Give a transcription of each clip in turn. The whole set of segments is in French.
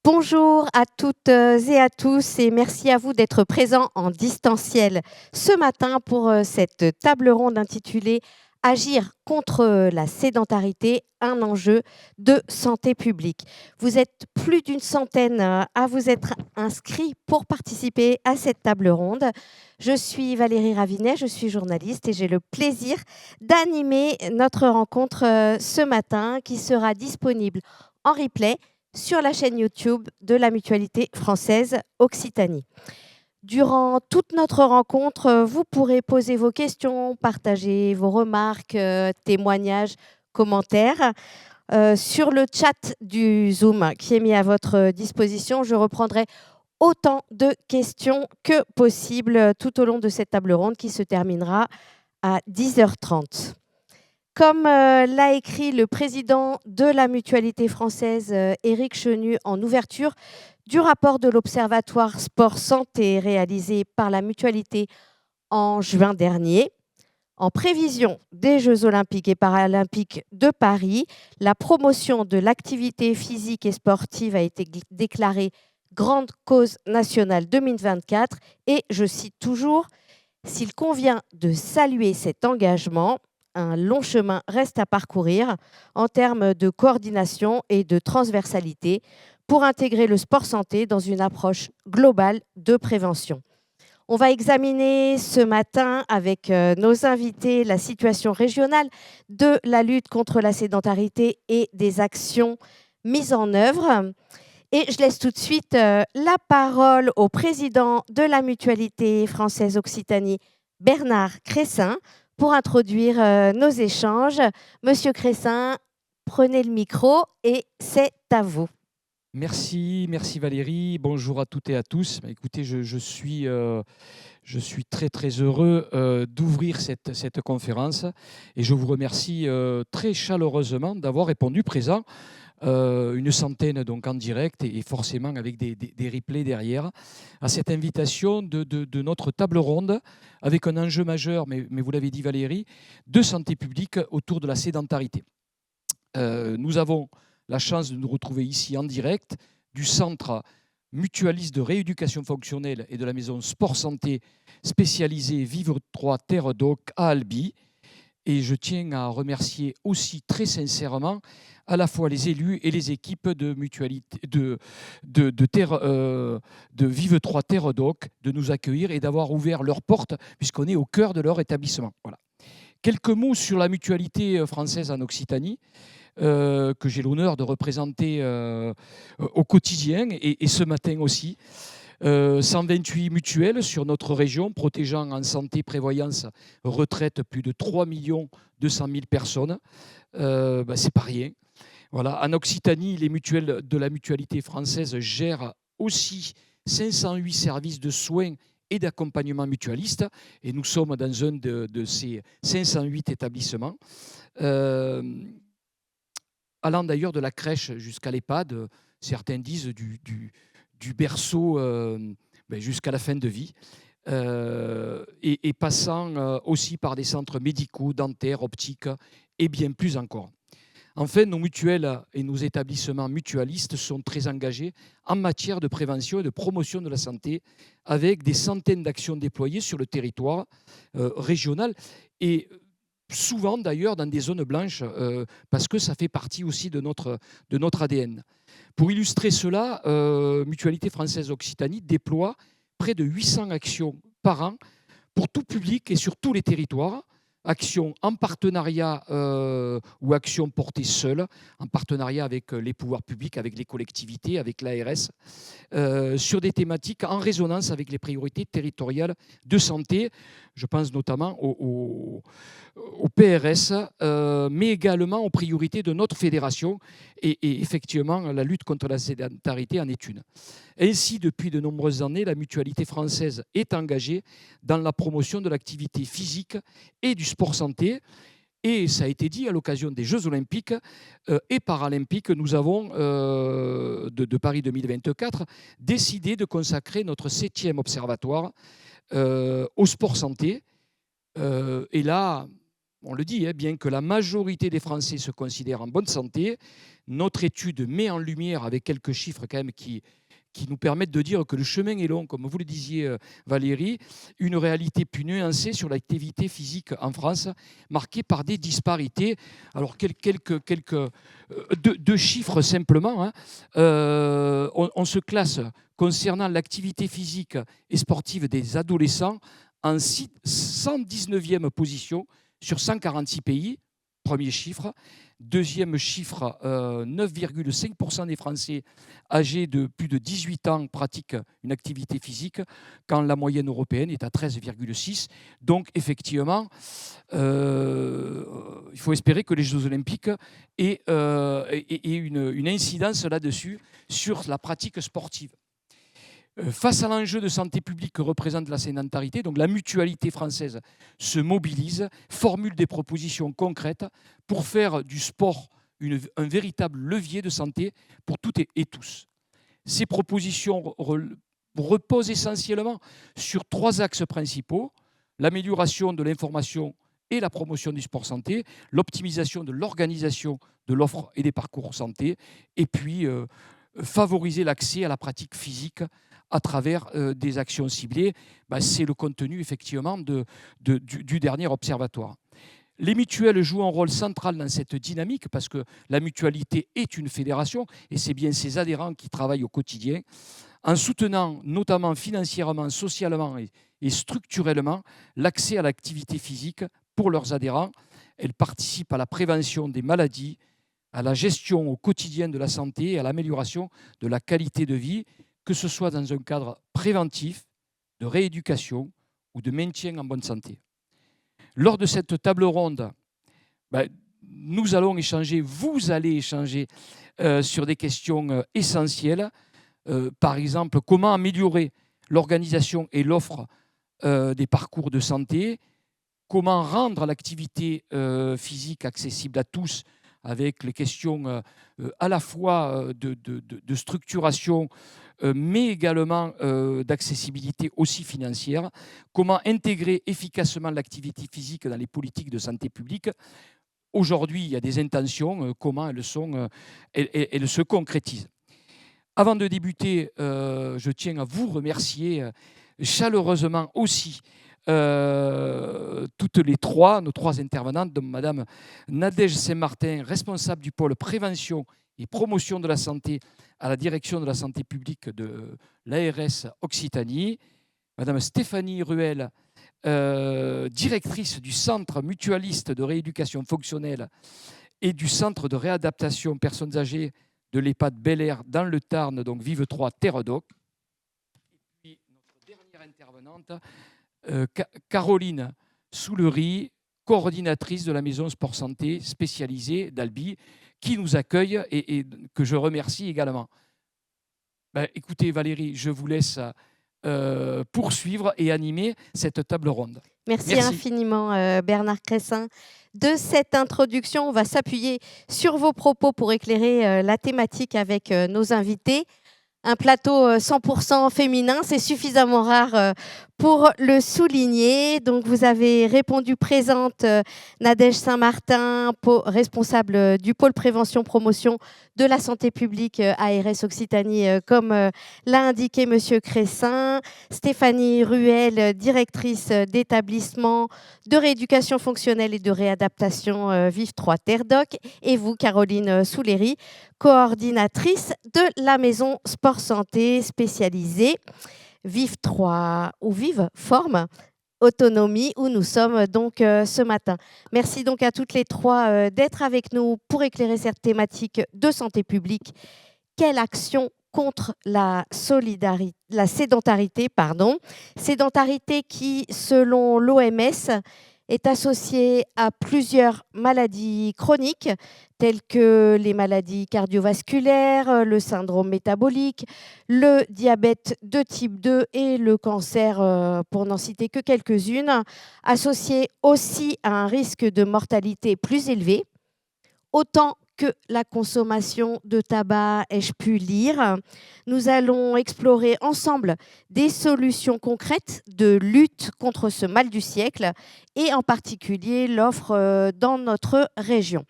Bonjour à toutes et à tous et merci à vous d'être présents en distanciel ce matin pour cette table ronde intitulée Agir contre la sédentarité, un enjeu de santé publique. Vous êtes plus d'une centaine à vous être inscrits pour participer à cette table ronde. Je suis Valérie Ravinet, je suis journaliste et j'ai le plaisir d'animer notre rencontre ce matin qui sera disponible en replay sur la chaîne YouTube de la Mutualité française Occitanie. Durant toute notre rencontre, vous pourrez poser vos questions, partager vos remarques, témoignages, commentaires. Sur le chat du Zoom qui est mis à votre disposition, je reprendrai autant de questions que possible tout au long de cette table ronde qui se terminera à 10h30. Comme l'a écrit le président de la Mutualité française, Éric Chenu, en ouverture du rapport de l'Observatoire Sport Santé réalisé par la Mutualité en juin dernier, en prévision des Jeux olympiques et paralympiques de Paris, la promotion de l'activité physique et sportive a été déclarée grande cause nationale 2024 et, je cite toujours, « S'il convient de saluer cet engagement, un long chemin reste à parcourir en termes de coordination et de transversalité pour intégrer le sport santé dans une approche globale de prévention. » On va examiner ce matin avec nos invités la situation régionale de la lutte contre la sédentarité et des actions mises en œuvre. Et je laisse tout de suite la parole au président de la Mutualité française Occitanie, Bernard Cressin, pour introduire nos échanges. Monsieur Cressin, prenez le micro et c'est à vous. Merci Valérie. Bonjour à toutes et à tous. Écoutez, je suis très très heureux d'ouvrir cette conférence et je vous remercie très chaleureusement d'avoir répondu présent. Une centaine donc en direct et forcément avec des replays derrière, à cette invitation de notre table ronde avec un enjeu majeur, mais vous l'avez dit Valérie, de santé publique autour de la sédentarité. Nous avons la chance de nous retrouver ici en direct du centre mutualiste de rééducation fonctionnelle et de la maison sport santé spécialisée Vivre 3 Terre Doc à Albi. Et je tiens à remercier aussi très sincèrement à la fois les élus et les équipes de mutualité de Vive 3 Terre Doc de nous accueillir et d'avoir ouvert leurs portes puisqu'on est au cœur de leur établissement. Voilà. Quelques mots sur la mutualité française en Occitanie, que j'ai l'honneur de représenter au quotidien et ce matin aussi. 128 mutuelles sur notre région, protégeant en santé, prévoyance, retraite plus de 3 200 000 personnes. C'est pas rien. Voilà. En Occitanie, les mutuelles de la mutualité française gèrent aussi 508 services de soins et d'accompagnement mutualiste. Et nous sommes dans un de ces 508 établissements. Allant d'ailleurs de la crèche jusqu'à l'EHPAD, certains disent du berceau jusqu'à la fin de vie, et passant aussi par des centres médicaux, dentaires, optiques et bien plus encore. Enfin, nos mutuelles et nos établissements mutualistes sont très engagés en matière de prévention et de promotion de la santé, avec des centaines d'actions déployées sur le territoire régional et souvent d'ailleurs dans des zones blanches, parce que ça fait partie aussi de notre ADN. Pour illustrer cela, Mutualité française Occitanie déploie près de 800 actions par an pour tout public et sur tous les territoires. Actions en partenariat ou actions portées seules, en partenariat avec les pouvoirs publics, avec les collectivités, avec l'ARS, sur des thématiques en résonance avec les priorités territoriales de santé. Je pense notamment au PRS, mais également aux priorités de notre fédération. Et effectivement, la lutte contre la sédentarité en est une. Ainsi, depuis de nombreuses années, la Mutualité française est engagée dans la promotion de l'activité physique et du sport santé. Et ça a été dit, à l'occasion des Jeux olympiques et paralympiques, nous avons, de Paris 2024, décidé de consacrer notre 7e observatoire au sport santé. Et là, on le dit, bien que la majorité des Français se considèrent en bonne santé, notre étude met en lumière, avec quelques chiffres quand même qui nous permettent de dire que le chemin est long, comme vous le disiez Valérie, une réalité plus nuancée sur l'activité physique en France, marquée par des disparités. Alors deux chiffres simplement. On se classe concernant l'activité physique et sportive des adolescents en 119e position sur 146 pays, premier chiffre. Deuxième chiffre, 9,5% des Français âgés de plus de 18 ans pratiquent une activité physique, quand la moyenne européenne est à 13,6%. Donc, effectivement, il faut espérer que les Jeux olympiques aient une incidence là-dessus, sur la pratique sportive. Face à l'enjeu de santé publique que représente la sédentarité, donc la mutualité française se mobilise, formule des propositions concrètes pour faire du sport un véritable levier de santé pour toutes et tous. Ces propositions reposent essentiellement sur 3 axes principaux: l'amélioration de l'information et la promotion du sport santé, l'optimisation de l'organisation de l'offre et des parcours santé, et puis favoriser l'accès à la pratique physique à travers des actions ciblées. C'est le contenu effectivement du dernier observatoire. Les mutuelles jouent un rôle central dans cette dynamique, parce que la mutualité est une fédération et c'est bien ses adhérents qui travaillent au quotidien, en soutenant notamment financièrement, socialement et structurellement l'accès à l'activité physique pour leurs adhérents. Elles participent à la prévention des maladies, à la gestion au quotidien de la santé et à l'amélioration de la qualité de vie, que ce soit dans un cadre préventif, de rééducation ou de maintien en bonne santé. Lors de cette table ronde, nous allons échanger, vous allez échanger sur des questions essentielles. Par exemple, comment améliorer l'organisation et l'offre des parcours de santé, comment rendre l'activité physique accessible à tous, avec les questions à la fois de structuration, mais également d'accessibilité aussi financière. Comment intégrer efficacement l'activité physique dans les politiques de santé publique. Aujourd'hui, il y a des intentions, comment elles se concrétisent. Avant de débuter, je tiens à vous remercier chaleureusement aussi toutes les nos trois intervenantes, donc Madame Nadège Saint-Martin, responsable du pôle prévention et promotion de la santé à la direction de la santé publique de l'ARS Occitanie, Madame Stéphanie Ruel, directrice du centre mutualiste de rééducation fonctionnelle et du centre de réadaptation personnes âgées de l'EHPAD Bel Air dans le Tarn, donc Vive 3 Terre-Doc. Et puis notre dernière intervenante, Caroline Soulery, coordinatrice de la maison Sport Santé spécialisée d'Albi, qui nous accueille et que je remercie également. Écoutez Valérie, je vous laisse poursuivre et animer cette table ronde. Merci infiniment Bernard Cressin de cette introduction. On va s'appuyer sur vos propos pour éclairer la thématique avec nos invités. Un plateau 100% féminin, c'est suffisamment rare pour le souligner. Donc, vous avez répondu présente, Nadège Saint-Martin, responsable du pôle prévention-promotion de la santé publique ARS Occitanie, comme l'a indiqué Monsieur Cressin. Stéphanie Ruel, directrice d'établissement de rééducation fonctionnelle et de réadaptation Vive 3 Terre-Doc. Et vous, Caroline Soulery, coordinatrice de la maison Sport Santé spécialisée Vive 3 ou Vive Forme Autonomie, où nous sommes donc ce matin. Merci donc à toutes les trois d'être avec nous pour éclairer cette thématique de santé publique. Quelle action contre la sédentarité, sédentarité qui, selon l'OMS, est associée à plusieurs maladies chroniques telles que les maladies cardiovasculaires, le syndrome métabolique, le diabète de type 2 et le cancer, pour n'en citer que quelques-unes, associées aussi à un risque de mortalité plus élevé, autant que la consommation de tabac, ai-je pu lire. Nous allons explorer ensemble des solutions concrètes de lutte contre ce mal du siècle et en particulier l'offre dans notre région.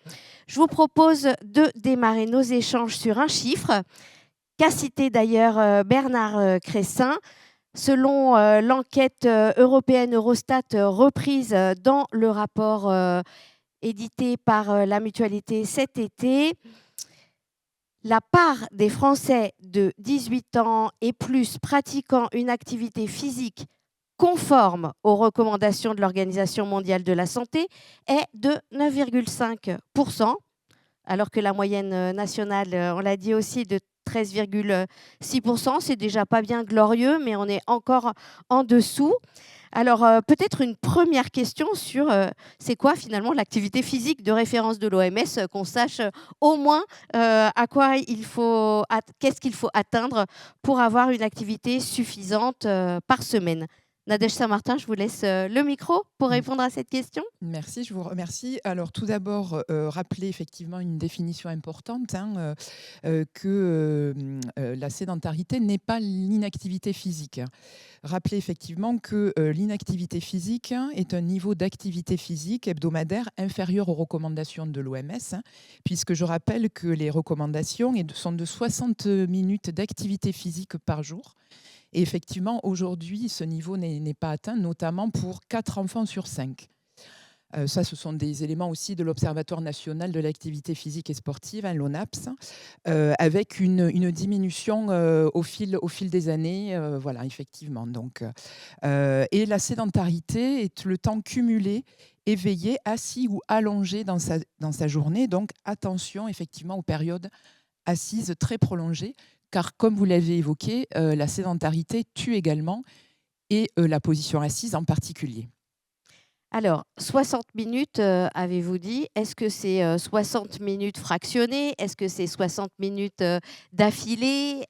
Je vous propose de démarrer nos échanges sur un chiffre qu'a cité d'ailleurs Bernard Cressin. Selon l'enquête européenne Eurostat reprise dans le rapport édité par la Mutualité cet été, la part des Français de 18 ans et plus pratiquant une activité physique conforme aux recommandations de l'Organisation mondiale de la santé est de 9,5%, alors que la moyenne nationale, on l'a dit aussi, de 13,6%. C'est déjà pas bien glorieux, mais on est encore en dessous. Alors, peut-être une première question sur c'est quoi finalement l'activité physique de référence de l'OMS, qu'on sache au moins qu'est-ce qu'il faut atteindre pour avoir une activité suffisante par semaine. Nadège Saint-Martin, je vous laisse le micro pour répondre à cette question. Merci, je vous remercie. Alors tout d'abord, rappeler effectivement une définition importante, que la sédentarité n'est pas l'inactivité physique. Rappeler effectivement que l'inactivité physique est un niveau d'activité physique hebdomadaire inférieur aux recommandations de l'OMS, puisque je rappelle que les recommandations sont de 60 minutes d'activité physique par jour. Et effectivement, aujourd'hui, ce niveau n'est pas atteint, notamment pour 4 enfants sur 5. Ça, ce sont des éléments aussi de l'Observatoire national de l'activité physique et sportive, l'ONAPS, avec une diminution au fil des années. Voilà, effectivement. Donc, et la sédentarité est le temps cumulé, éveillé, assis ou allongé dans sa journée. Donc, attention effectivement aux périodes assises très prolongées, car comme vous l'avez évoqué, la sédentarité tue également, et la position assise en particulier. Alors, 60 minutes, avez-vous dit. Est-ce que c'est 60 minutes fractionnées? Est-ce que c'est 60 minutes d'affilée?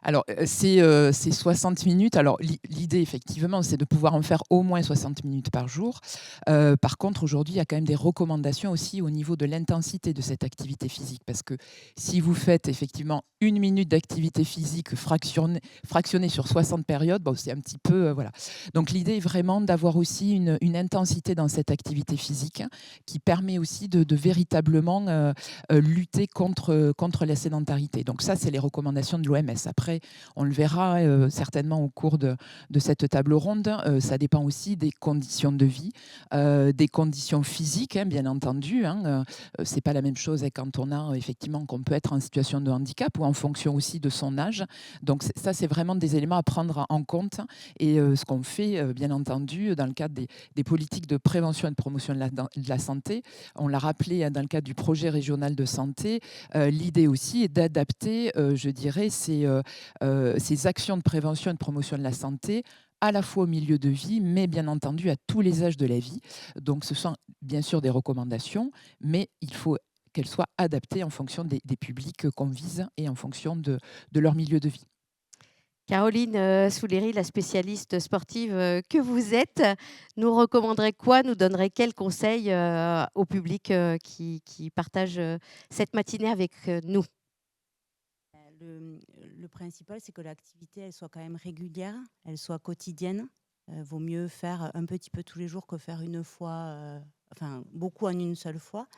Alors, c'est 60 minutes. Alors, l'idée, effectivement, c'est de pouvoir en faire au moins 60 minutes par jour. Par contre, aujourd'hui, il y a quand même des recommandations aussi au niveau de l'intensité de cette activité physique. Parce que si vous faites effectivement 1 minute d'activité physique fractionnée sur 60 périodes, bon, c'est un petit peu... voilà. Donc, l'idée est vraiment d'avoir aussi une intensité dans cette activité physique qui permet aussi de véritablement lutter contre la sédentarité. Donc, ça, c'est les recommandations de l'OMS. Après, on le verra certainement au cours de cette table ronde. Ça dépend aussi des conditions de vie, des conditions physiques, bien entendu. C'est pas la même chose quand on a effectivement qu'on peut être en situation de handicap ou en fonction aussi de son âge. Donc ça, c'est vraiment des éléments à prendre en compte. Et ce qu'on fait, bien entendu, dans le cadre des politiques de prévention et de promotion de la santé, on l'a rappelé dans le cadre du projet régional de santé, l'idée aussi est d'adapter, je dirais, ces actions de prévention et de promotion de la santé à la fois au milieu de vie, mais bien entendu à tous les âges de la vie. Donc ce sont bien sûr des recommandations, mais il faut qu'elles soient adaptées en fonction des publics qu'on vise et en fonction de leur milieu de vie. Caroline Souléry, la spécialiste sportive que vous êtes, nous recommanderait quoi? Nous donnerait quels conseils au public qui partage cette matinée avec nous? Le principal, c'est que l'activité, elle soit quand même régulière, elle soit quotidienne. Vaut mieux faire un petit peu tous les jours que faire une fois, enfin beaucoup en une seule fois.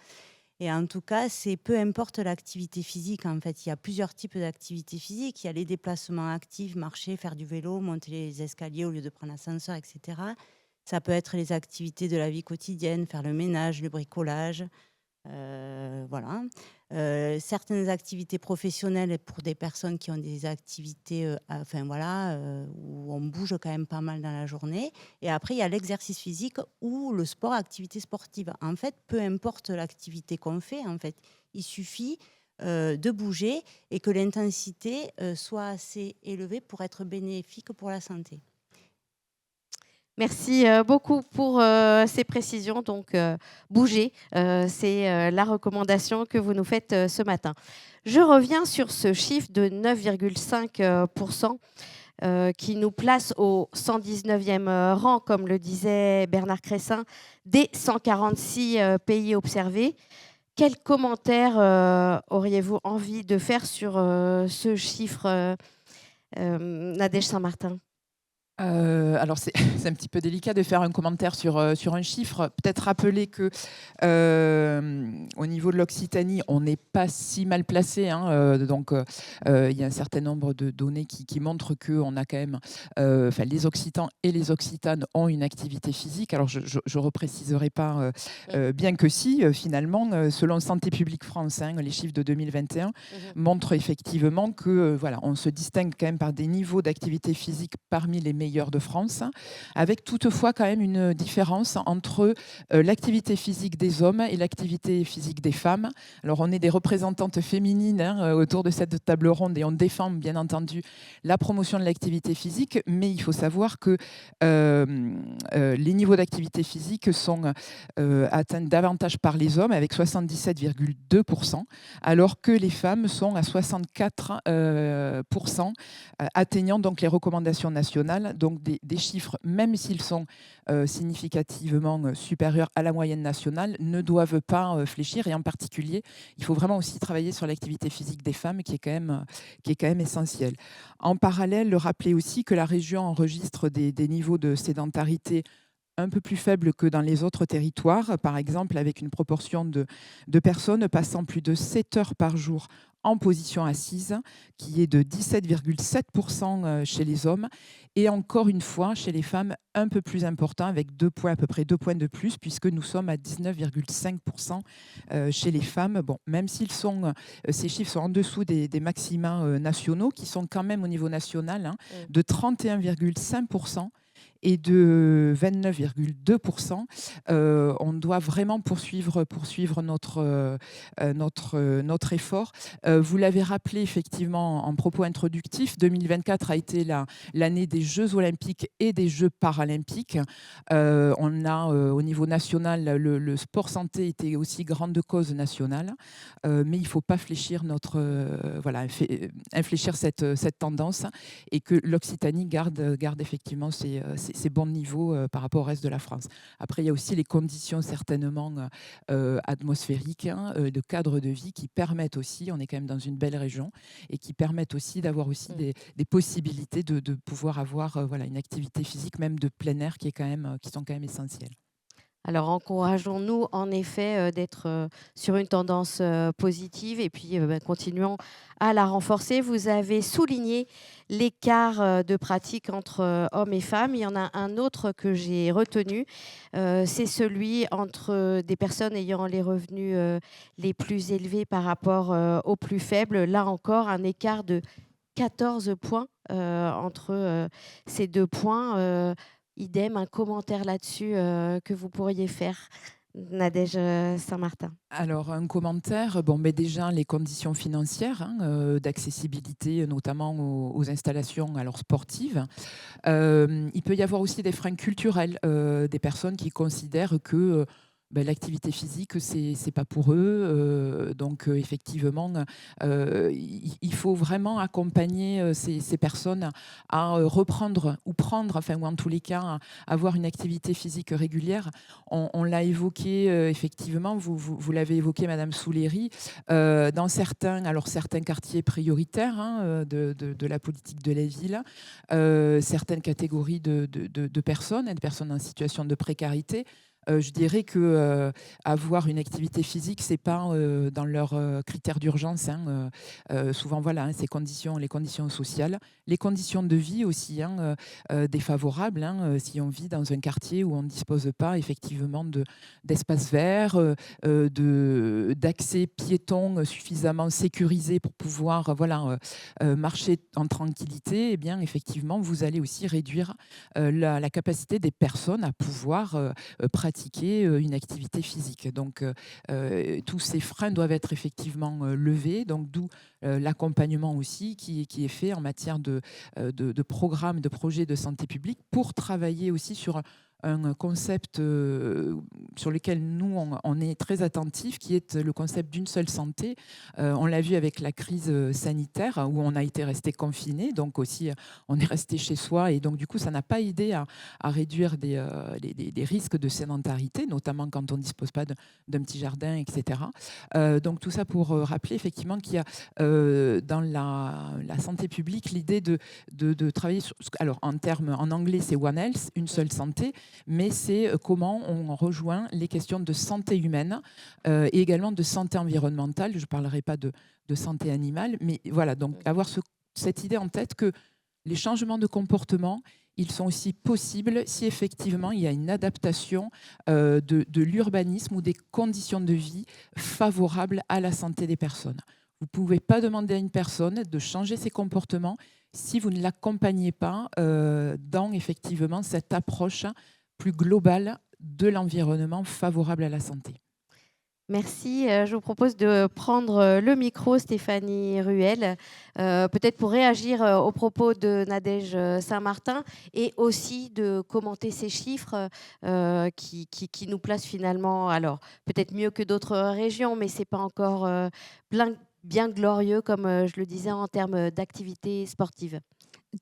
Et en tout cas, c'est peu importe l'activité physique. En fait, il y a plusieurs types d'activités physiques. Il y a les déplacements actifs, marcher, faire du vélo, monter les escaliers au lieu de prendre l'ascenseur, etc. Ça peut être les activités de la vie quotidienne, faire le ménage, le bricolage. Voilà. Certaines activités professionnelles pour des personnes qui ont des activités où on bouge quand même pas mal dans la journée. Et après, il y a l'exercice physique ou le sport, activité sportive. En fait, peu importe l'activité qu'on fait, en fait, il suffit de bouger et que l'intensité soit assez élevée pour être bénéfique pour la santé. Merci beaucoup pour ces précisions. Donc, bouger, c'est la recommandation que vous nous faites ce matin. Je reviens sur ce chiffre de 9,5% qui nous place au 119e rang, comme le disait Bernard Cressin, des 146 pays observés. Quel commentaire auriez-vous envie de faire sur ce chiffre, Nadège Saint-Martin? Alors c'est c'est un petit peu délicat de faire un commentaire sur un chiffre. Peut-être rappeler que, au niveau de l'Occitanie, on n'est pas si mal placé, hein, donc il y a un certain nombre de données qui montrent qu'on a quand même, enfin les Occitans et les Occitanes ont une activité physique. Alors je repréciserai pas, bien que si, finalement, selon Santé publique France, hein, les chiffres de 2021 montrent effectivement que, voilà, on se distingue quand même par des niveaux d'activité physique parmi les meilleurs de France, avec toutefois quand même une différence entre l'activité physique des hommes et l'activité physique des femmes. Alors on est des représentantes féminines, hein, autour de cette table ronde, et on défend bien entendu la promotion de l'activité physique, mais il faut savoir que les niveaux d'activité physique sont atteints davantage par les hommes avec 77,2%, alors que les femmes sont à 64%, atteignant donc les recommandations nationales, donc des chiffres, même s'ils sont significativement supérieurs à la moyenne nationale, ne doivent pas fléchir. Et en particulier, il faut vraiment aussi travailler sur l'activité physique des femmes, qui est quand même essentielle. En parallèle, le rappeler aussi que la région enregistre des niveaux de sédentarité un peu plus faible que dans les autres territoires, par exemple avec une proportion de personnes passant plus de 7 heures par jour en position assise, qui est de 17,7% chez les hommes, et encore une fois, chez les femmes, un peu plus important, avec 2 points, à peu près 2 points de plus, puisque nous sommes à 19,5% chez les femmes. Bon, même s'ils sont, ces chiffres sont en dessous des maxima nationaux, qui sont quand même au niveau national, hein, de 31,5% et de 29,2%. On doit vraiment poursuivre notre effort. Vous l'avez rappelé effectivement en propos introductif, 2024 a été l'année des Jeux olympiques et des Jeux paralympiques. On a au niveau national, le sport santé était aussi grande cause nationale, mais il ne faut pas fléchir infléchir cette tendance, et que l'Occitanie garde effectivement ces bons niveaux par rapport au reste de la France. Après, il y a aussi les conditions certainement atmosphériques, hein, de cadre de vie, qui permettent aussi, on est quand même dans une belle région, et qui permettent aussi d'avoir aussi des possibilités de pouvoir avoir voilà, une activité physique, même de plein air, qui sont quand même essentielles. Alors, encourageons-nous en effet d'être sur une tendance positive, et puis continuons à la renforcer. Vous avez souligné l'écart de pratique entre hommes et femmes. Il y en a un autre que j'ai retenu, c'est celui entre des personnes ayant les revenus les plus élevés par rapport aux plus faibles. Là encore, un écart de 14 points entre ces deux points. Idem, un commentaire là-dessus que vous pourriez faire, Nadège Saint-Martin? Alors, un commentaire, mais déjà les conditions financières, hein, d'accessibilité, notamment aux installations sportives. Il peut y avoir aussi des freins culturels, des personnes qui considèrent que l'activité physique, c'est pas pour eux. Donc, effectivement, il faut vraiment accompagner ces personnes à reprendre ou prendre, ou en tous les cas, à avoir une activité physique régulière. On l'a évoqué, effectivement, vous l'avez évoqué, Madame Souléry, dans certains quartiers prioritaires, hein, de la politique de la ville, certaines catégories de personnes, et de personnes en situation de précarité. Je dirais que avoir une activité physique, c'est pas dans leurs critères d'urgence, hein. Souvent, voilà, hein, les conditions sociales, les conditions de vie aussi, hein, défavorables, hein, si on vit dans un quartier où on ne dispose pas effectivement d'espace vert, d'accès piéton suffisamment sécurisé pour pouvoir marcher en tranquillité. Eh bien, effectivement, vous allez aussi réduire la capacité des personnes à pouvoir pratiquer une activité physique. Donc, tous ces freins doivent être effectivement levés. Donc, d'où l'accompagnement aussi qui est fait en matière de programmes, de projets de santé publique, pour travailler aussi sur un concept sur lequel nous, on est très attentifs, qui est le concept d'une seule santé. On l'a vu avec la crise sanitaire, où on a été resté confiné, donc aussi on est resté chez soi, et donc du coup, ça n'a pas aidé à réduire des risques de sédentarité, notamment quand on ne dispose pas d'un petit jardin, etc. Donc tout ça pour rappeler effectivement qu'il y a dans la santé publique l'idée de travailler sur, alors en anglais c'est One Health, une seule santé, mais c'est comment on rejoint les questions de santé humaine et également de santé environnementale. Je ne parlerai pas de santé animale, mais voilà, donc avoir cette idée en tête que les changements de comportement, ils sont aussi possibles si effectivement il y a une adaptation de l'urbanisme ou des conditions de vie favorables à la santé des personnes. Vous ne pouvez pas demander à une personne de changer ses comportements si vous ne l'accompagnez pas dans effectivement cette approche plus globale de l'environnement favorable à la santé. Merci. Je vous propose de prendre le micro, Stéphanie Ruel, peut-être pour réagir aux propos de Nadège Saint-Martin et aussi de commenter ces chiffres qui nous placent finalement, alors peut-être mieux que d'autres régions, mais ce n'est pas encore bien glorieux, comme je le disais, en termes d'activité sportive.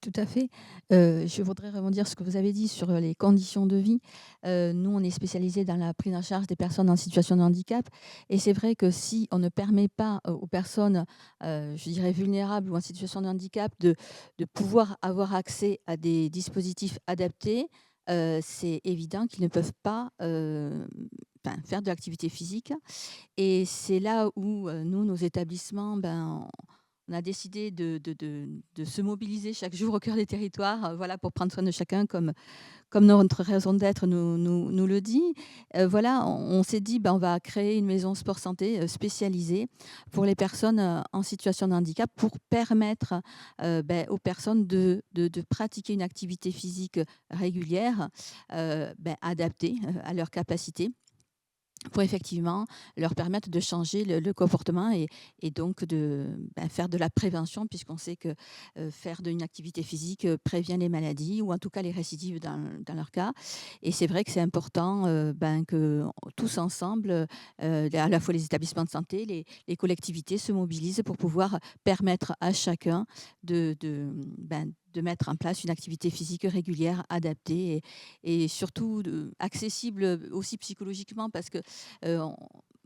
Tout à fait. Je voudrais rebondir sur ce que vous avez dit sur les conditions de vie. Nous, on est spécialisé dans la prise en charge des personnes en situation de handicap. Et c'est vrai que si on ne permet pas aux personnes, je dirais, vulnérables ou en situation de handicap, de pouvoir avoir accès à des dispositifs adaptés, c'est évident qu'ils ne peuvent pas faire de l'activité physique. Et c'est là où nous, nos établissements, on a décidé de se mobiliser chaque jour au cœur des territoires, voilà, pour prendre soin de chacun, comme notre raison d'être nous le dit. Voilà, on s'est dit, on va créer une maison sport santé spécialisée pour les personnes en situation de handicap, pour permettre aux personnes de pratiquer une activité physique régulière, adaptée à leurs capacités, pour effectivement leur permettre de changer le comportement et donc de faire de la prévention, puisqu'on sait que faire une activité physique prévient les maladies, ou en tout cas les récidives dans leur cas. Et c'est vrai que c'est important que tous ensemble, à la fois les établissements de santé, les collectivités se mobilisent pour pouvoir permettre à chacun de mettre en place une activité physique régulière, adaptée et surtout accessible aussi psychologiquement, parce que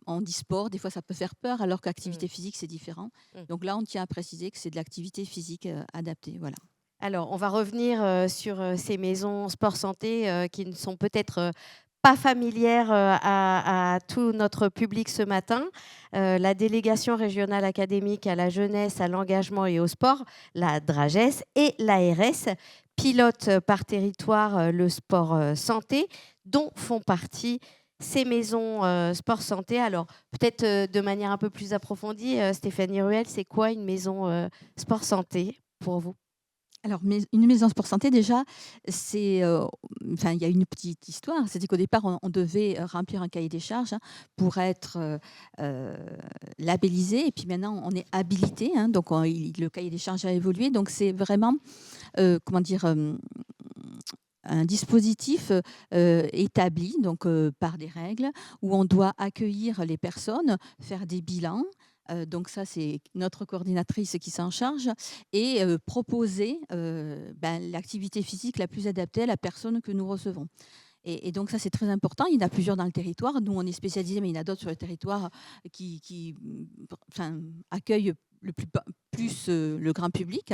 on dit sport, des fois ça peut faire peur, alors qu'activité physique c'est différent. Donc là on tient à préciser que c'est de l'activité physique adaptée. Voilà. Alors, on va revenir sur ces maisons sport santé qui ne sont peut-être pas familières à tout notre public ce matin. La délégation régionale académique à la jeunesse, à l'engagement et au sport, la DRAGES, et l'ARS pilotent par territoire le sport santé, dont font partie ces maisons sport santé. Alors, peut-être de manière un peu plus approfondie, Stéphanie Ruel, c'est quoi une maison sport santé pour vous ? Alors, une maison sport santé, déjà, il y a une petite histoire. C'était qu'au départ, on devait remplir un cahier des charges pour être labellisé. Et puis maintenant, on est habilité. Donc, le cahier des charges a évolué. Donc, c'est vraiment, un dispositif établi donc, par des règles où on doit accueillir les personnes, faire des bilans. Donc ça, c'est notre coordinatrice qui s'en charge, et proposer l'activité physique la plus adaptée à la personne que nous recevons. Et donc ça, c'est très important. Il y en a plusieurs dans le territoire. Nous, on est spécialisés, mais il y en a d'autres sur le territoire qui accueillent plus le grand public.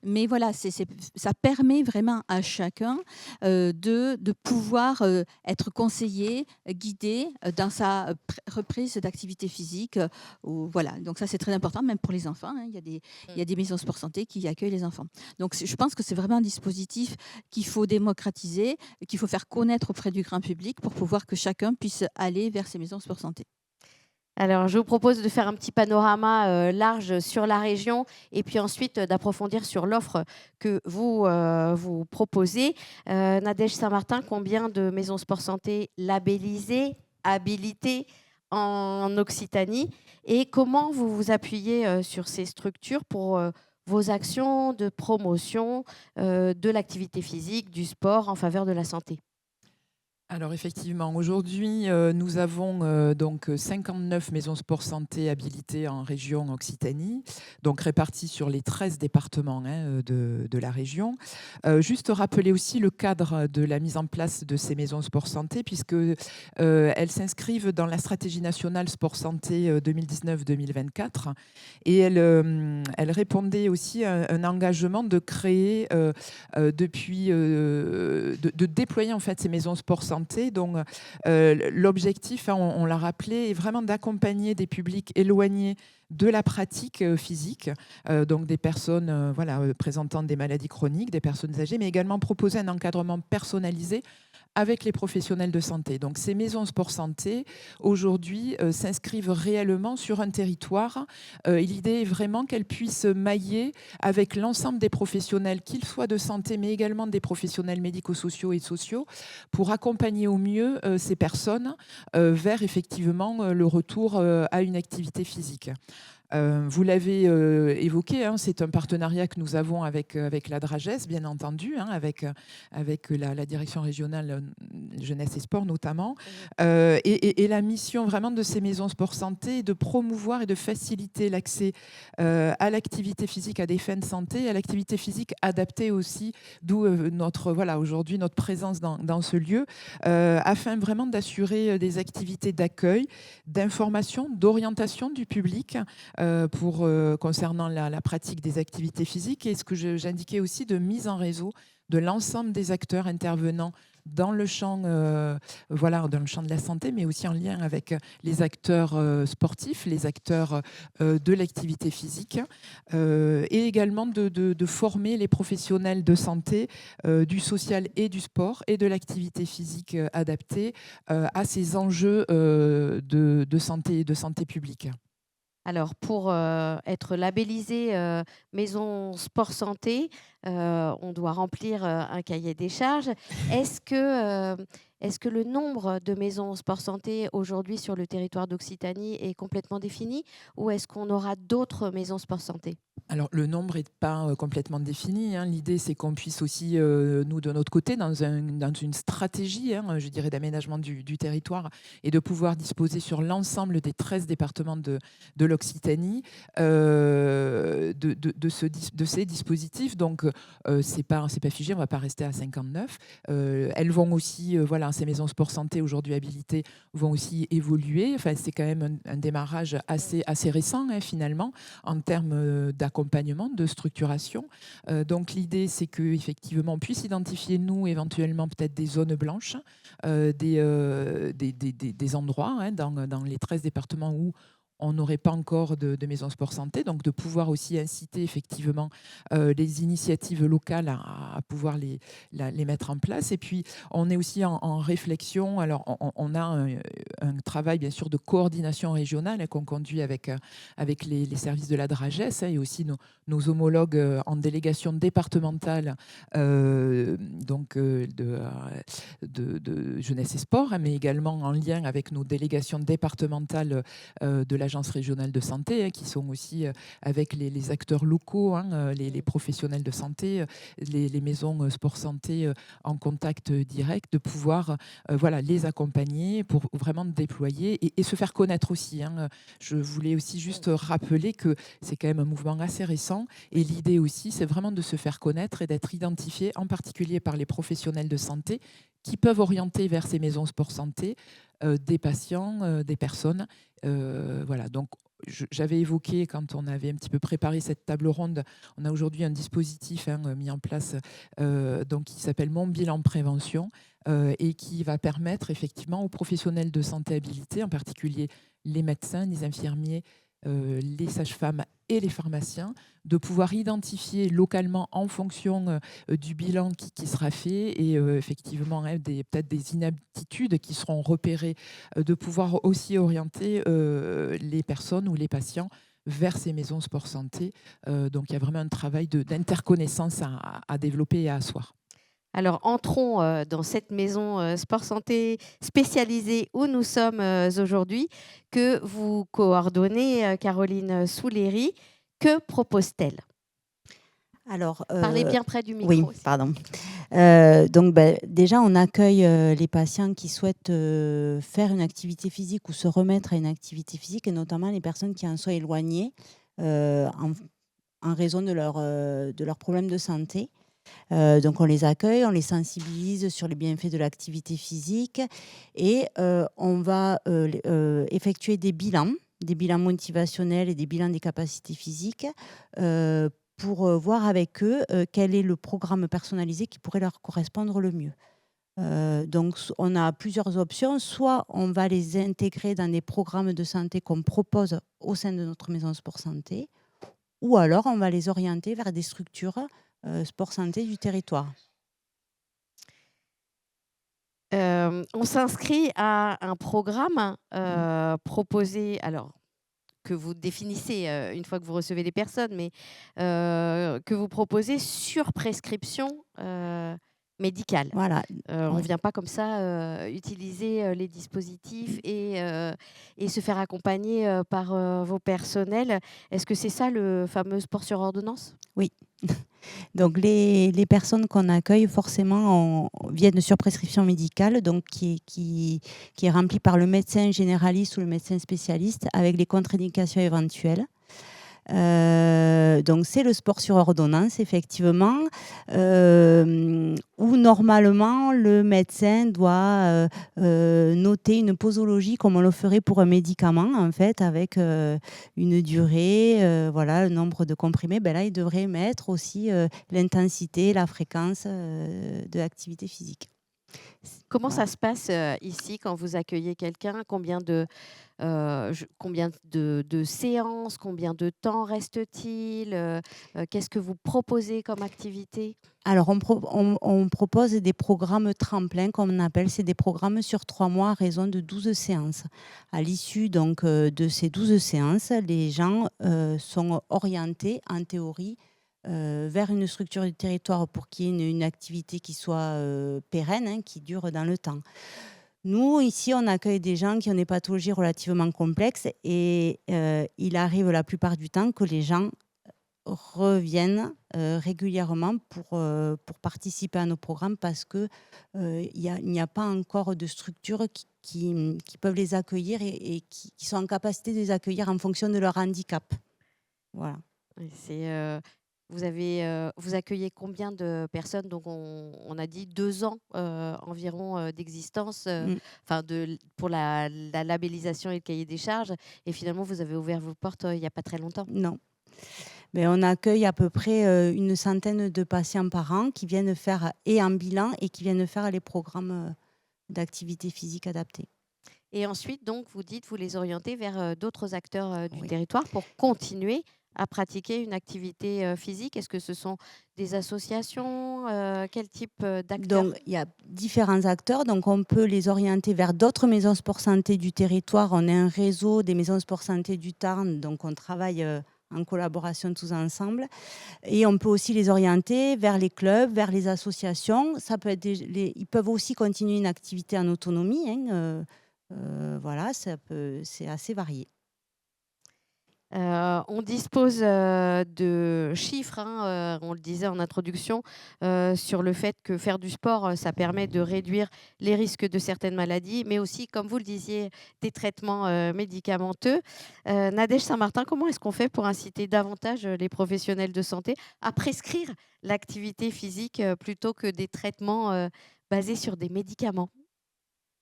Mais voilà, ça permet vraiment à chacun de pouvoir être conseillé, guidé dans sa reprise d'activité physique. Voilà, donc ça, c'est très important, même pour les enfants. Il y a des maisons sport santé qui accueillent les enfants. Donc je pense que c'est vraiment un dispositif qu'il faut démocratiser, qu'il faut faire connaître auprès du grand public pour pouvoir que chacun puisse aller vers ces maisons sport santé. Alors, je vous propose de faire un petit panorama large sur la région et puis ensuite d'approfondir sur l'offre que vous proposez. Nadège Saint-Martin, combien de maisons sport santé labellisées, habilitées en Occitanie, et comment vous vous appuyez sur ces structures pour vos actions de promotion de l'activité physique, du sport en faveur de la santé ? Alors effectivement, aujourd'hui, nous avons donc 59 maisons sport santé habilitées en région Occitanie, donc réparties sur les 13 départements de la région. Juste rappeler aussi le cadre de la mise en place de ces maisons sport santé, puisque elles s'inscrivent dans la stratégie nationale sport santé 2019-2024, et elles répondaient aussi à un engagement de créer de déployer en fait ces maisons sport santé. Donc, l'objectif, hein, on l'a rappelé, est vraiment d'accompagner des publics éloignés de la pratique physique, donc des personnes présentant des maladies chroniques, des personnes âgées, mais également proposer un encadrement personnalisé avec les professionnels de santé. Donc ces maisons sport santé, aujourd'hui, s'inscrivent réellement sur un territoire. L'idée est vraiment qu'elles puissent mailler avec l'ensemble des professionnels, qu'ils soient de santé, mais également des professionnels médico-sociaux et sociaux, pour accompagner au mieux ces personnes vers effectivement le retour à une activité physique. Vous l'avez évoqué, hein, c'est un partenariat que nous avons avec la Drages, bien entendu, hein, avec la direction régionale jeunesse et sport notamment. Et la mission vraiment de ces maisons sport santé est de promouvoir et de faciliter l'accès à l'activité physique à des fins de santé, à l'activité physique adaptée aussi, d'où aujourd'hui notre présence dans ce lieu, afin vraiment d'assurer des activités d'accueil, d'information, d'orientation du public concernant la pratique des activités physiques, et ce que j'indiquais aussi de mise en réseau de l'ensemble des acteurs intervenant dans le champ, dans le champ de la santé, mais aussi en lien avec les acteurs sportifs, les acteurs de l'activité physique, et également de former les professionnels de santé, du social et du sport et de l'activité physique adaptée à ces enjeux de santé publique. Alors, pour être labellisé maison sport santé, on doit remplir un cahier des charges. Est-ce que, est-ce que le nombre de maisons sport santé aujourd'hui sur le territoire d'Occitanie est complètement défini, ou est-ce qu'on aura d'autres maisons sport santé? Alors, le nombre n'est pas complètement défini, hein. L'idée, c'est qu'on puisse aussi, nous, de notre côté, dans une stratégie, hein, je dirais, d'aménagement du territoire, et de pouvoir disposer sur l'ensemble des 13 départements de l'Occitanie de ces dispositifs. Donc, c'est pas figé, on ne va pas rester à 59. Elles vont aussi, ces maisons sport santé aujourd'hui habilitées vont aussi évoluer. Enfin, c'est quand même un démarrage assez récent, hein, finalement, en termes d'accompagnement, de structuration. Donc l'idée, c'est qu'effectivement, on puisse identifier, nous, éventuellement, peut-être des zones blanches, des endroits, hein, dans les 13 départements où on n'aurait pas encore de maison sport santé, donc de pouvoir aussi inciter effectivement les initiatives locales à pouvoir les mettre en place. Et puis, on est aussi en réflexion. Alors, on a un travail, bien sûr, de coordination régionale qu'on conduit avec les services de la Drages, hein, et aussi nos homologues en délégation départementale de jeunesse et sport, hein, mais également en lien avec nos délégations départementales de l'Agence régionale de santé, hein, qui sont aussi avec les acteurs locaux, hein, les professionnels de santé, les maisons sport santé en contact direct, de pouvoir les accompagner pour vraiment déployer et se faire connaître aussi, hein. Je voulais aussi juste rappeler que c'est quand même un mouvement assez récent, et l'idée aussi, c'est vraiment de se faire connaître et d'être identifié en particulier par les professionnels de santé qui peuvent orienter vers ces maisons sport santé des patients, des personnes. Donc j'avais évoqué, quand on avait un petit peu préparé cette table ronde, on a aujourd'hui un dispositif, hein, mis en place qui s'appelle Mon Bilan Prévention, et qui va permettre effectivement aux professionnels de santé habilités, en particulier les médecins, les infirmiers, les sages-femmes et les pharmaciens, de pouvoir identifier localement en fonction du bilan qui sera fait, et effectivement peut-être des inaptitudes qui seront repérées, de pouvoir aussi orienter les personnes ou les patients vers ces maisons sport santé. Donc il y a vraiment un travail d'interconnaissance à développer et à asseoir. Alors, entrons dans cette maison sport santé spécialisée où nous sommes aujourd'hui, que vous coordonnez, Caroline Souléry. Que propose-t-elle? Alors, Parlez bien près du micro. oui, aussi. pardon. Donc, déjà, on accueille les patients qui souhaitent faire une activité physique ou se remettre à une activité physique, et notamment les personnes qui en sont éloignées en raison de leurs problèmes de santé. Donc, on les accueille, on les sensibilise sur les bienfaits de l'activité physique, et on va effectuer des bilans motivationnels et des bilans des capacités physiques pour voir avec eux quel est le programme personnalisé qui pourrait leur correspondre le mieux. Donc, on a plusieurs options. Soit on va les intégrer dans des programmes de santé qu'on propose au sein de notre maison Sport Santé, ou alors on va les orienter vers des structures Sport Santé du territoire. On s'inscrit à un programme proposé, alors que vous définissez une fois que vous recevez les personnes, mais que vous proposez sur prescription médicale. Voilà. On ne Ouais. vient pas comme ça utiliser les dispositifs et se faire accompagner par vos personnels. Est-ce que c'est ça le fameux sport sur ordonnance ? Oui. Donc, les personnes qu'on accueille, forcément, viennent sur prescription médicale, donc qui est remplie par le médecin généraliste ou le médecin spécialiste avec les contre-indications éventuelles. Donc, c'est le sport sur ordonnance, effectivement, où normalement le médecin doit noter une posologie comme on le ferait pour un médicament, en fait, avec une durée, voilà, le nombre de comprimés. Ben là, il devrait mettre aussi l'intensité, la fréquence de l'activité physique. Comment Voilà. ça se passe ici quand vous accueillez quelqu'un ? Combien de séances, combien de temps reste-t-il ? Qu'est-ce que vous proposez comme activité ? Alors, on propose des programmes tremplins, comme on appelle. C'est des programmes sur 3 mois à raison de 12 séances. À l'issue donc, de ces 12 séances, les gens sont orientés, en théorie, vers une structure du territoire pour qu'il y ait une activité qui soit pérenne, hein, qui dure dans le temps. Nous, ici, on accueille des gens qui ont des pathologies relativement complexes, et il arrive la plupart du temps que les gens reviennent régulièrement pour participer à nos programmes, parce qu'il n'y a pas encore de structures qui peuvent les accueillir et qui sont en capacité de les accueillir en fonction de leur handicap. Voilà. Et vous accueillez combien de personnes ? Donc, on a dit 2 ans environ d'existence Mm. pour la labellisation et le cahier des charges. Et finalement, vous avez ouvert vos portes il n'y a pas très longtemps. Non. Mais on accueille à peu près une centaine de patients par an qui viennent faire un bilan et qui viennent faire les programmes d'activité physique adaptée. Et ensuite, donc, vous dites, vous les orientez vers d'autres acteurs du Oui. territoire pour continuer à pratiquer une activité physique. Est-ce que ce sont des associations ? Quel type d'acteurs ? Donc, il y a différents acteurs. Donc, on peut les orienter vers d'autres maisons sport santé du territoire. On a un réseau des maisons sport santé du Tarn. Donc, on travaille en collaboration tous ensemble. Et on peut aussi les orienter vers les clubs, vers les associations. Ça peut être ils peuvent aussi continuer une activité en autonomie, hein. Voilà, c'est assez varié. On dispose de chiffres, hein, on le disait en introduction, sur le fait que faire du sport, ça permet de réduire les risques de certaines maladies, mais aussi, comme vous le disiez, des traitements médicamenteux. Nadège Saint-Martin, comment est-ce qu'on fait pour inciter davantage les professionnels de santé à prescrire l'activité physique plutôt que des traitements basés sur des médicaments ?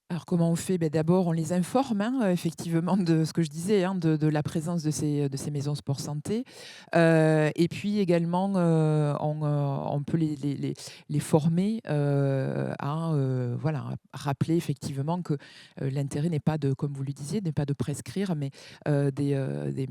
Alors, comment on fait? D'abord, on les informe, hein, effectivement, de ce que je disais, hein, de la présence de ces maisons sport santé. Et puis également, on peut les former à voilà, rappeler effectivement que l'intérêt n'est pas de, comme vous le disiez, n'est pas de prescrire, mais des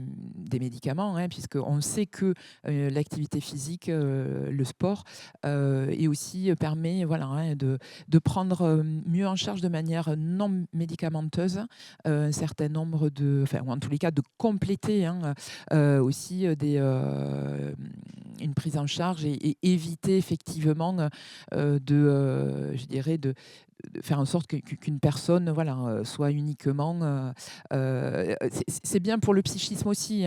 médicaments, hein, puisqu'on sait que l'activité physique, le sport, et aussi permet, voilà, hein, de prendre mieux en charge de manière manière non médicamenteuse un certain nombre ou en tous les cas de compléter aussi une prise en charge et éviter effectivement je dirais de faire en sorte qu'une personne soit uniquement... c'est bien pour le psychisme aussi.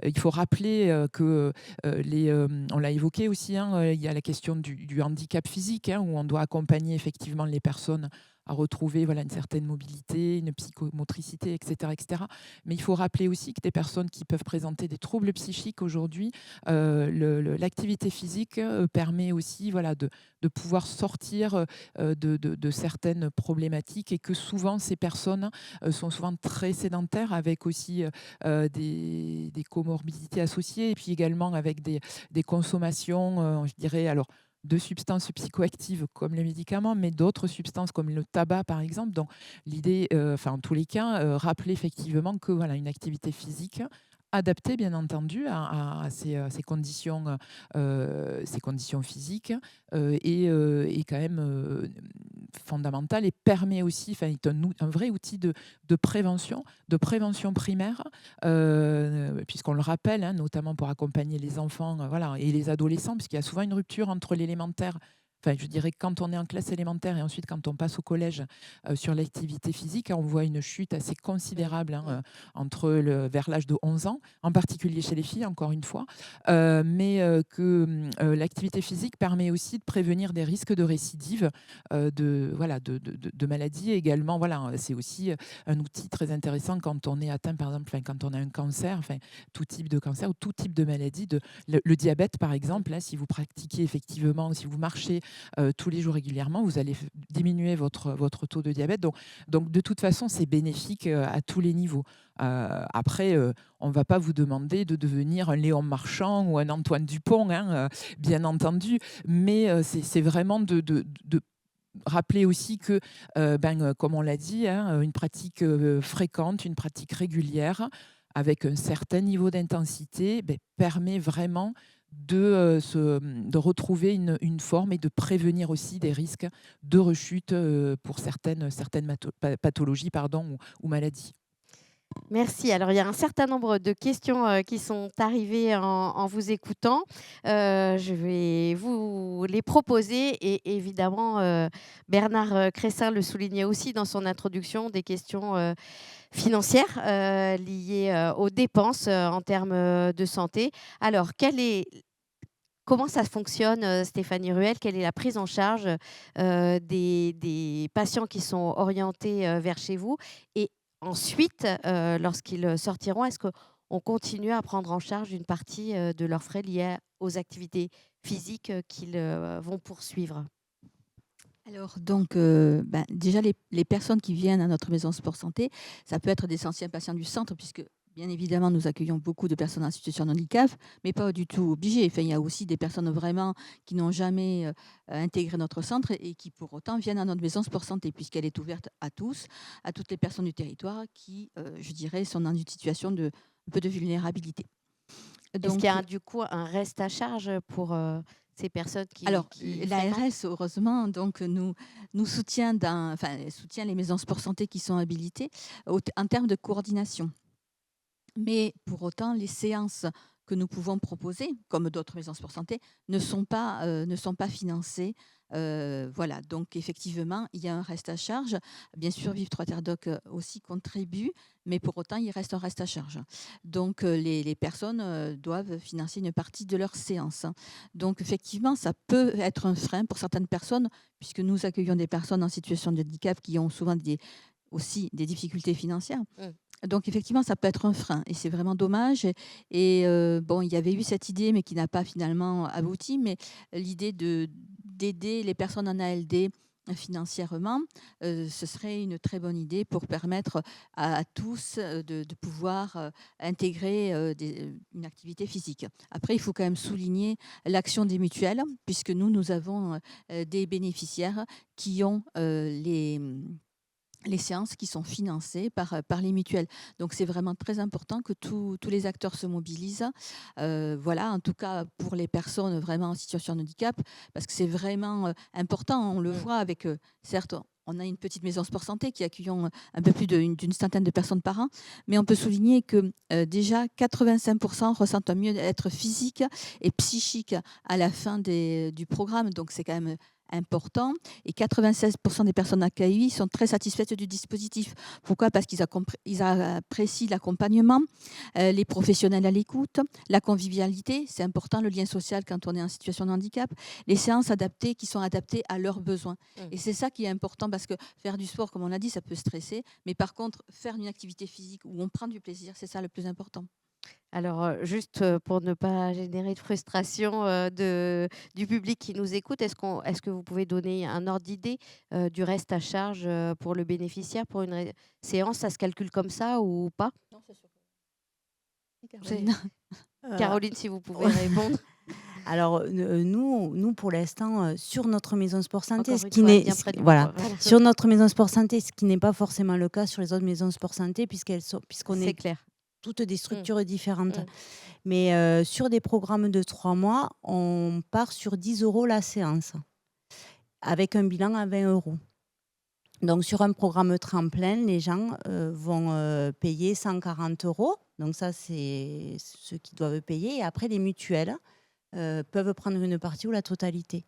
Il faut rappeler que, on l'a évoqué aussi, il y a la question du handicap physique, où on doit accompagner effectivement les personnes à retrouver une certaine mobilité, une psychomotricité, etc., etc. Mais il faut rappeler aussi que des personnes qui peuvent présenter des troubles psychiques aujourd'hui, l'activité physique permet aussi de pouvoir sortir de certaines problématiques et que souvent ces personnes sont souvent très sédentaires avec aussi des comorbidités associées et puis également avec des consommations, je dirais, alors de substances psychoactives comme les médicaments, mais d'autres substances comme le tabac, par exemple. Donc, l'idée, en tous les cas, rappeler effectivement que une activité physique adaptée, bien entendu, à ces conditions physiques est quand même fondamentale et permet aussi, est un vrai outil de prévention primaire, puisqu'on le rappelle, notamment pour accompagner les enfants et les adolescents, puisqu'il y a souvent une rupture entre l'élémentaire. Je dirais que quand on est en classe élémentaire et ensuite quand on passe au collège sur l'activité physique, on voit une chute assez considérable vers l'âge de 11 ans, en particulier chez les filles, encore une fois, mais que l'activité physique permet aussi de prévenir des risques de récidive de maladies. Et également, c'est aussi un outil très intéressant quand on est atteint, par exemple, quand on a un cancer, tout type de cancer ou tout type de maladie. Le diabète, par exemple, si vous pratiquez effectivement, si vous marchez tous les jours régulièrement, vous allez diminuer votre taux de diabète. Donc de toute façon, c'est bénéfique à tous les niveaux. Après, on ne va pas vous demander de devenir un Léon Marchand ou un Antoine Dupont, bien entendu, mais c'est vraiment de rappeler aussi que, comme on l'a dit, une pratique fréquente, une pratique régulière, avec un certain niveau d'intensité, permet vraiment de retrouver une forme et de prévenir aussi des risques de rechute pour certaines pathologies ou maladies. Merci. Alors, il y a un certain nombre de questions qui sont arrivées en vous écoutant. Je vais vous les proposer et évidemment, Bernard Cressin le soulignait aussi dans son introduction, des questions financières liées aux dépenses en termes de santé. Alors, comment ça fonctionne, Stéphanie Ruel? Quelle est la prise en charge des patients qui sont orientés vers chez vous? Et ensuite, lorsqu'ils sortiront, est-ce qu'on continue à prendre en charge une partie de leurs frais liés aux activités physiques qu'ils vont poursuivre? Alors, donc, déjà, les personnes qui viennent à notre maison Sport Santé, ça peut être des anciens patients du centre, puisque bien évidemment, nous accueillons beaucoup de personnes en situation de handicap, mais pas du tout obligées. Enfin, il y a aussi des personnes vraiment qui n'ont jamais intégré notre centre et qui, pour autant, viennent à notre maison Sport Santé, puisqu'elle est ouverte à tous, à toutes les personnes du territoire qui, je dirais, sont dans une situation un peu de vulnérabilité. Est-ce qu'il y a du coup un reste à charge pour ces personnes qui... Alors, qui l'ARS, heureusement, donc, nous soutient, soutient les maisons Sport Santé qui sont habilitées en termes de coordination. Mais pour autant, les séances que nous pouvons proposer, comme d'autres maisons Sport Santé, ne sont pas financées. Voilà, donc effectivement, il y a un reste à charge. Bien sûr, Vive Trois Terres Doc aussi contribue, mais pour autant, il reste un reste à charge. Donc, les personnes doivent financer une partie de leurs séances. Donc, effectivement, ça peut être un frein pour certaines personnes, puisque nous accueillons des personnes en situation de handicap qui ont souvent aussi des difficultés financières. Donc, effectivement, ça peut être un frein et c'est vraiment dommage. Et bon, il y avait eu cette idée, mais qui n'a pas finalement abouti. Mais l'idée d'aider les personnes en ALD financièrement, ce serait une très bonne idée pour permettre à tous de pouvoir intégrer une activité physique. Après, il faut quand même souligner l'action des mutuelles, puisque nous avons des bénéficiaires qui ont les séances qui sont financées par les mutuelles. Donc, c'est vraiment très important que tous les acteurs se mobilisent. Voilà, en tout cas, pour les personnes vraiment en situation de handicap, parce que c'est vraiment important. On le voit avec, certes, on a une petite maison sport santé qui accueillons un peu plus d'une centaine de personnes par an, mais on peut souligner que déjà 85% ressentent un mieux-être physique et psychique à la fin du programme, donc c'est quand même important. Et 96% des personnes accueillies sont très satisfaites du dispositif. Pourquoi ? Parce qu'ils apprécient l'accompagnement, les professionnels à l'écoute, la convivialité, c'est important, le lien social quand on est en situation de handicap, les séances adaptées qui sont adaptées à leurs besoins. Et c'est ça qui est important parce que faire du sport, comme on l'a dit, ça peut stresser, mais par contre, faire une activité physique où on prend du plaisir, c'est ça le plus important. Alors, juste pour ne pas générer de frustration du public qui nous écoute, est-ce que vous pouvez donner un ordre d'idée du reste à charge pour le bénéficiaire pour une séance? Ça se calcule comme ça ou pas? Non, c'est sûr. Caroline, si vous pouvez répondre. Alors, nous, pour l'instant, sur notre maison sport santé, Encore une fois, bien près du voilà, micro. Voilà. sur notre maison sport santé, ce qui n'est pas forcément le cas sur les autres maisons sport santé, puisqu'on C'est est clair. toutes des structures différentes. Mm. Mais sur des programmes de 3 mois, on part sur 10 € la séance, avec un bilan à 20 €. Donc, sur un programme tremplin, les gens vont payer 140 €. Donc, ça, c'est ceux qui doivent payer. Et après, les mutuelles peuvent prendre une partie ou la totalité.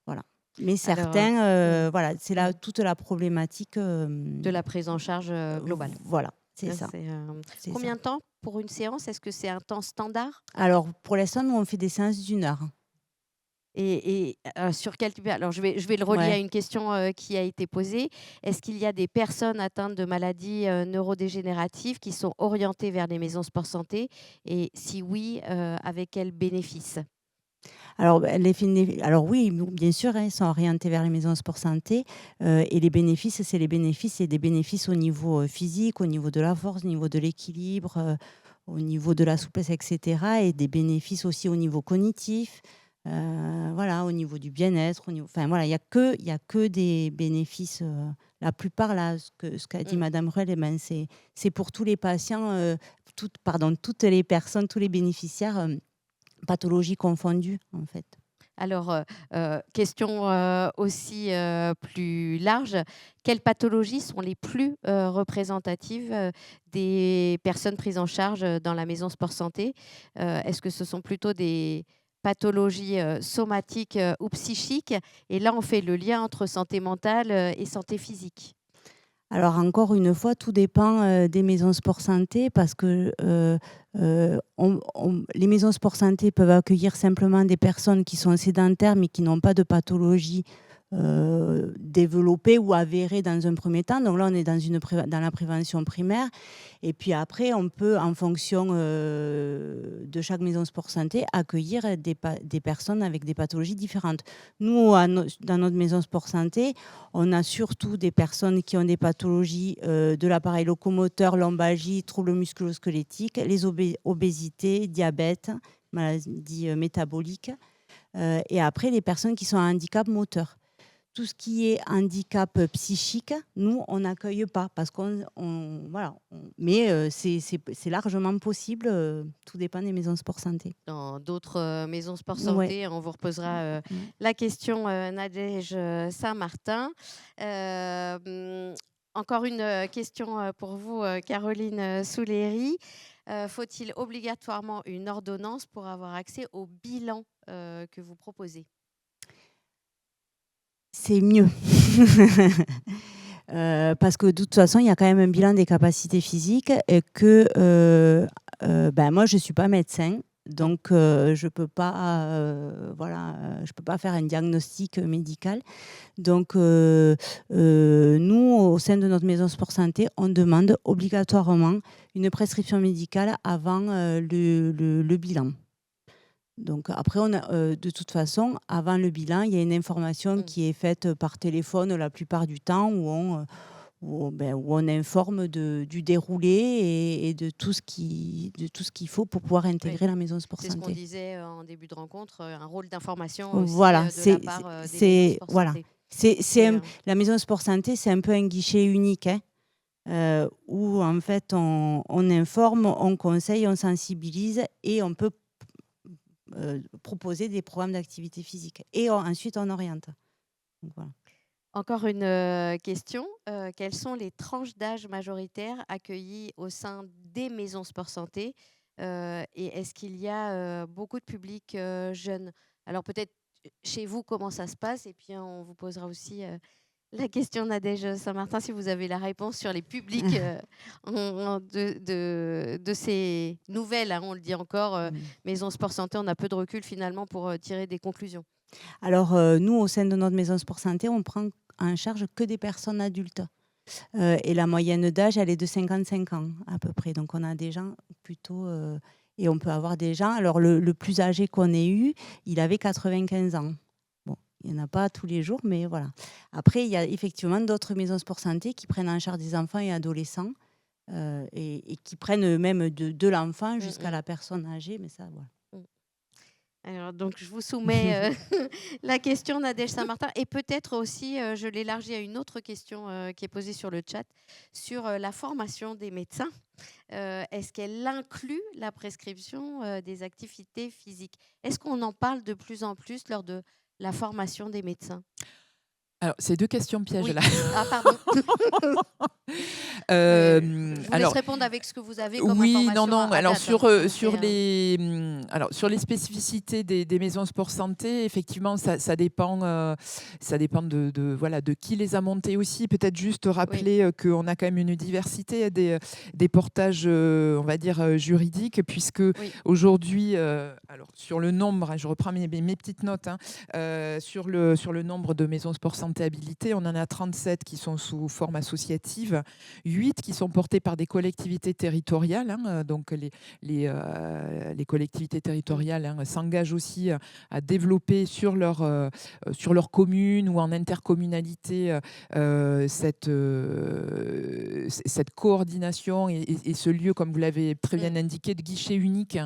Voilà. Mais certains, voilà, c'est là toute la problématique De la prise en charge globale. Voilà, c'est Ça, ça. C'est Combien ça. de temps pour une séance? Est-ce que c'est un temps standard? Alors, pour l'instant, nous, on fait des séances d'1 heure. Et sur quel type? Alors, je vais le relier Ouais. à une question qui a été posée. Est-ce qu'il y a des personnes atteintes de maladies neurodégénératives qui sont orientées vers les maisons sport santé? Et si oui, avec quels bénéfices? Alors, alors oui, bien sûr, hein, ils sont orientés vers les maisons sport santé. Et les bénéfices, c'est des bénéfices au niveau physique, au niveau de la force, au niveau de l'équilibre, au niveau de la souplesse, etc. Et des bénéfices aussi au niveau cognitif, voilà, au niveau du bien-être. Enfin, voilà, il y a que des bénéfices. La plupart, là, ce qu'a dit Madame Ruel, eh ben, c'est pour tous les patients, toutes les personnes, tous les bénéficiaires. Pathologies confondues, en fait. Alors, question aussi plus large. Quelles pathologies sont les plus représentatives des personnes prises en charge dans la maison sport santé? Est-ce que ce sont plutôt des pathologies somatiques ou psychiques? Et là, on fait le lien entre santé mentale et santé physique. Alors encore une fois, tout dépend des maisons sport santé parce que les maisons sport santé peuvent accueillir simplement des personnes qui sont sédentaires mais qui n'ont pas de pathologie développée ou avérée dans un premier temps. Donc là, on est dans la prévention primaire. Et puis après, on peut, en fonction de chaque maison sport santé, accueillir des personnes avec des pathologies différentes. Nous, dans notre maison sport santé, on a surtout des personnes qui ont des pathologies de l'appareil locomoteur, lombalgie, troubles musculo-squelettiques, les obésités, diabète, maladies métaboliques. Et après, les personnes qui sont à handicap moteur. Tout ce qui est handicap psychique, nous, on n'accueille pas parce voilà. Mais c'est largement possible. Tout dépend des maisons sport santé. Dans d'autres maisons sport santé, on vous reposera la question, Nadège Saint-Martin. Encore une question pour vous, Caroline Souléry. Faut-il obligatoirement une ordonnance pour avoir accès au bilan que vous proposez? C'est mieux. Parce que de toute façon, il y a quand même un bilan des capacités physiques et que moi, je ne suis pas médecin. Donc, je ne peux pas faire un diagnostic médical. Donc, nous, au sein de notre maison sport santé, on demande obligatoirement une prescription médicale avant le bilan. Donc après, de toute façon, avant le bilan, il y a une information qui est faite par téléphone la plupart du temps où on informe du déroulé et de tout ce qu'il faut pour pouvoir intégrer la maison sport santé. C'est ce qu'on disait en début de rencontre, un rôle d'information aussi voilà, de la part des maisons sport voilà. santé. La maison sport santé, c'est un peu un guichet unique où en fait on informe, on conseille, on sensibilise et on peut proposer des programmes d'activité physique. Et ensuite, on oriente. Donc, voilà. Encore une question. Quelles sont les tranches d'âge majoritaires accueillies au sein des maisons sport santé? Et est-ce qu'il y a beaucoup de public jeune? Alors peut-être chez vous, comment ça se passe? Et puis on vous posera aussi la question, Nadège Saint-Martin, si vous avez la réponse sur les publics de ces nouvelles, hein, on le dit encore, maisons sport santé. On a peu de recul finalement pour tirer des conclusions. Alors, nous, au sein de notre maison sport santé, on prend en charge que des personnes adultes. Et la moyenne d'âge, elle est de 55 ans à peu près. Donc, on a des gens plutôt... et on peut avoir des gens... Alors, le plus âgé qu'on ait eu, il avait 95 ans. Bon, il n'y en a pas tous les jours, mais voilà. Après, il y a effectivement d'autres maisons sport santé qui prennent en charge des enfants et adolescents et qui prennent même de l'enfant jusqu'à la personne âgée. Mais ça, voilà. Alors, donc, je vous soumets la question, Nadège Saint-Martin, et peut-être aussi, je l'élargis à une autre question qui est posée sur le chat, sur la formation des médecins. Est-ce qu'elle inclut la prescription des activités physiques? Est-ce qu'on en parle de plus en plus lors de la formation des médecins? Alors, c'est 2 questions pièges Oui. là. Ah, pardon. Je vous laisse répondre avec ce que vous avez comme oui, information. non. à Alors date, sur, hein. sur C'est, les spécificités des maisons sport santé, effectivement, ça dépend, voilà, de qui les a montées aussi. Peut-être juste rappeler qu'on a quand même une diversité des portages, on va dire, juridiques, puisque oui. aujourd'hui, alors sur le nombre, hein, je reprends mes petites notes, hein, sur le nombre de maisons sport santé habilitées, on en a 37 qui sont sous forme associative, 8 qui sont portées par des collectivités territoriales. Hein, donc les collectivités territoriales s'engagent aussi à développer sur leur commune ou en intercommunalité cette coordination et ce lieu, comme vous l'avez très bien indiqué, de guichet unique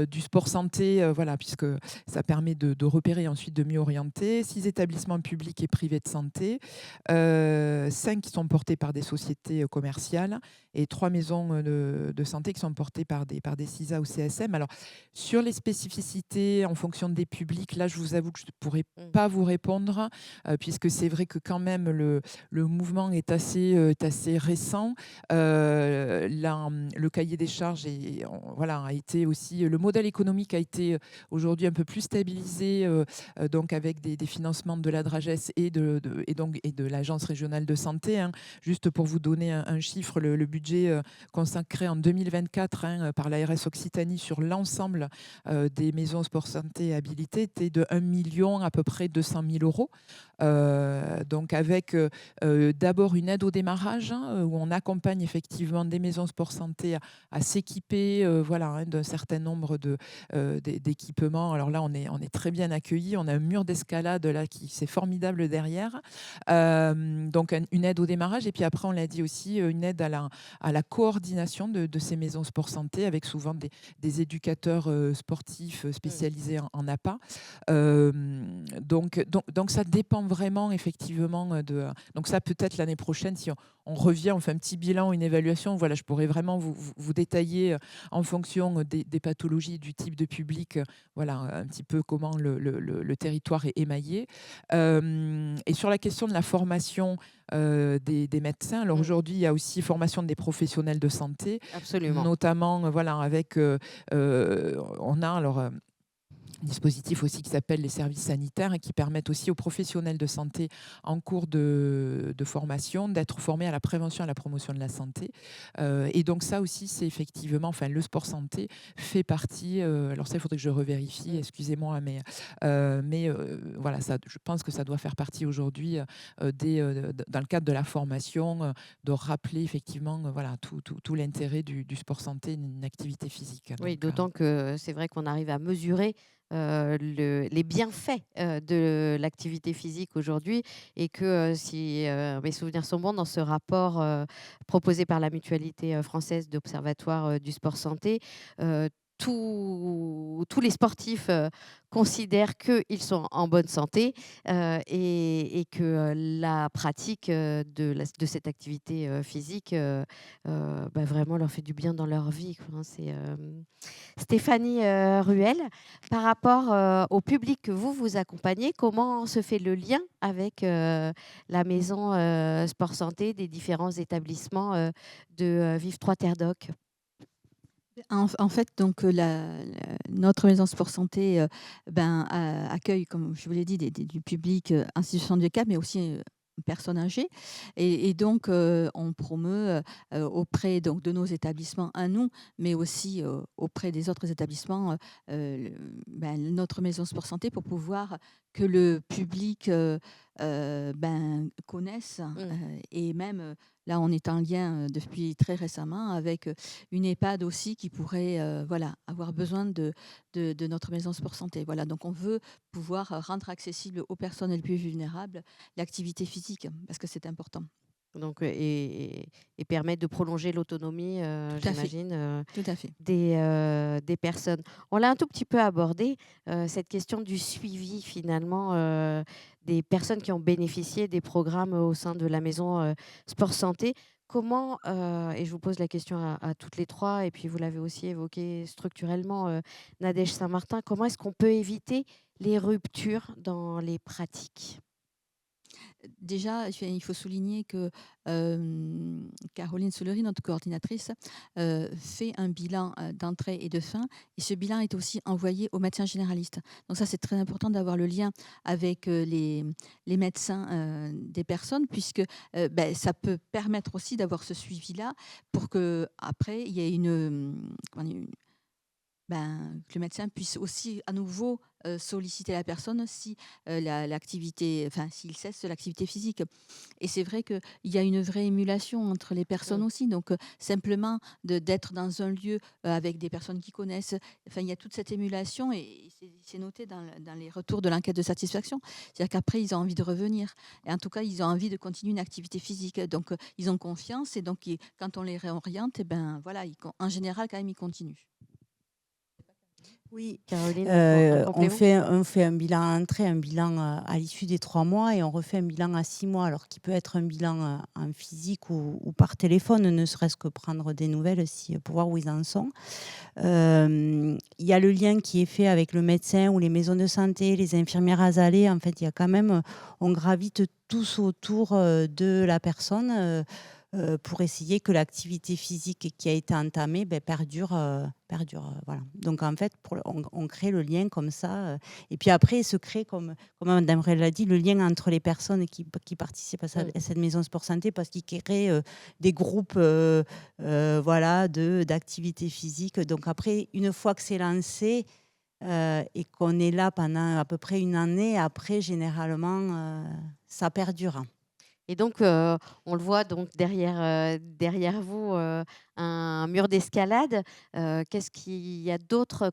du sport santé, voilà, puisque ça permet de repérer et ensuite de mieux orienter. 6 établissements publics et privés de santé, 5 qui sont portés par des sociétés commerciales et 3 maisons de santé qui sont portées par des CISA ou CSM. Alors, sur les spécificités en fonction des publics, là, je vous avoue que je ne pourrais pas vous répondre, puisque c'est vrai que quand même le mouvement est assez récent. Le cahier des charges a été aussi, le modèle économique a été aujourd'hui un peu plus stabilisé, donc avec des financements de la DRAGES et de l'Agence régionale de santé. Hein. Juste pour vous donner un chiffre, le budget consacré en 2024 par l'ARS Occitanie sur l'ensemble des maisons sport santé habilitées était de 1 million à peu près 200 000 euros. Donc avec d'abord une aide au démarrage où on accompagne effectivement des maisons sport santé à s'équiper d'un certain nombre d'équipements. Alors là, on est très bien accueillis. On a un mur d'escalade là c'est formidable derrière. Donc une aide au démarrage et puis après, on l'a dit aussi, une aide à la coordination de ces maisons sport santé avec souvent des éducateurs sportifs spécialisés en APA. Donc ça dépend vraiment effectivement donc ça peut-être l'année prochaine si on revient, on fait un petit bilan, une évaluation, voilà, je pourrais vraiment vous détailler en fonction des pathologies, du type de public, voilà un petit peu comment le territoire est émaillé. Et sur la question de la formation des médecins, alors aujourd'hui il y a aussi formation des professionnels de santé. Absolument. Notamment voilà avec on a alors un dispositif aussi qui s'appelle les services sanitaires et qui permettent aussi aux professionnels de santé en cours de formation d'être formés à la prévention et à la promotion de la santé. Et donc ça aussi, c'est effectivement, enfin le sport santé fait partie, alors ça il faudrait que je revérifie, excusez-moi, mais voilà, ça, je pense que ça doit faire partie aujourd'hui dans le cadre de la formation, de rappeler effectivement voilà, tout l'intérêt du sport santé, une activité physique. Oui, Donc, d'autant que c'est vrai qu'on arrive à mesurer les bienfaits de l'activité physique aujourd'hui et que si mes souvenirs sont bons, dans ce rapport proposé par la Mutualité française d'Observatoire du sport santé, tous tous les sportifs considèrent qu'ils sont en bonne santé et que la pratique de cette activité physique vraiment leur fait du bien dans leur vie, quoi, hein. C'est Stéphanie Ruel, par rapport au public que vous accompagnez, comment se fait le lien avec la maison Sport Santé des différents établissements de Vive 3 Terre Doc? En fait, donc, notre maison Sport Santé accueille, comme je vous l'ai dit, du public en situation de handicap, mais aussi personnes âgées. Et donc, on promeut auprès donc, de nos établissements à nous, mais aussi auprès des autres établissements, notre maison Sport Santé pour pouvoir que le public connaisse. Et même, là, on est en lien depuis très récemment avec une EHPAD aussi qui pourrait avoir besoin de notre maison Sport Santé. Voilà, donc on veut pouvoir rendre accessible aux personnes les plus vulnérables l'activité physique, parce que c'est important. Donc, et permettre de prolonger l'autonomie, Tout à fait. j'imagine, Tout à fait. des personnes. On l'a un tout petit peu abordé, cette question du suivi finalement des personnes qui ont bénéficié des programmes au sein de la maison Sport Santé. Comment, et je vous pose la question à toutes les trois, et puis vous l'avez aussi évoqué structurellement, Nadège Saint-Martin, comment est-ce qu'on peut éviter les ruptures dans les pratiques? Déjà, il faut souligner que Caroline Soulery, notre coordinatrice, fait un bilan d'entrée et de fin. Et ce bilan est aussi envoyé aux médecins généralistes. Donc ça, c'est très important d'avoir le lien avec les médecins des personnes, puisque ça peut permettre aussi d'avoir ce suivi-là pour qu'après, il y ait que le médecin puisse aussi à nouveau solliciter la personne si s'il cesse l'activité physique. Et c'est vrai qu'il y a une vraie émulation entre les personnes aussi. Donc simplement d'être dans un lieu avec des personnes qui connaissent, il y a toute cette émulation et c'est noté dans les retours de l'enquête de satisfaction. C'est-à-dire qu'après, ils ont envie de revenir. Et en tout cas, ils ont envie de continuer une activité physique. Donc ils ont confiance et donc quand on les réoriente, en général, quand même, ils continuent. Oui, Caroline, un on complément? fait un bilan à entrée, un bilan à l'issue des 3 mois et on refait un bilan à 6 mois, alors qui peut être un bilan en physique ou par téléphone, ne serait-ce que prendre des nouvelles pour voir où ils en sont. Il y a le lien qui est fait avec le médecin ou les maisons de santé, les infirmières azalées. En fait, il y a quand même, on gravite tous autour de la personne pour essayer que l'activité physique qui a été entamée perdure. Voilà. Donc, en fait, on crée le lien comme ça. Et puis après, se crée, comme Mme Rel l'a dit, le lien entre les personnes qui participent à cette maison Sport Santé, parce qu'ils créent des groupes d'activité physique. Donc après, une fois que c'est lancé et qu'on est là pendant à peu près une année, après, généralement, ça perdure. Et donc, on le voit donc derrière vous, un mur d'escalade. Qu'est-ce qu'il y a d'autre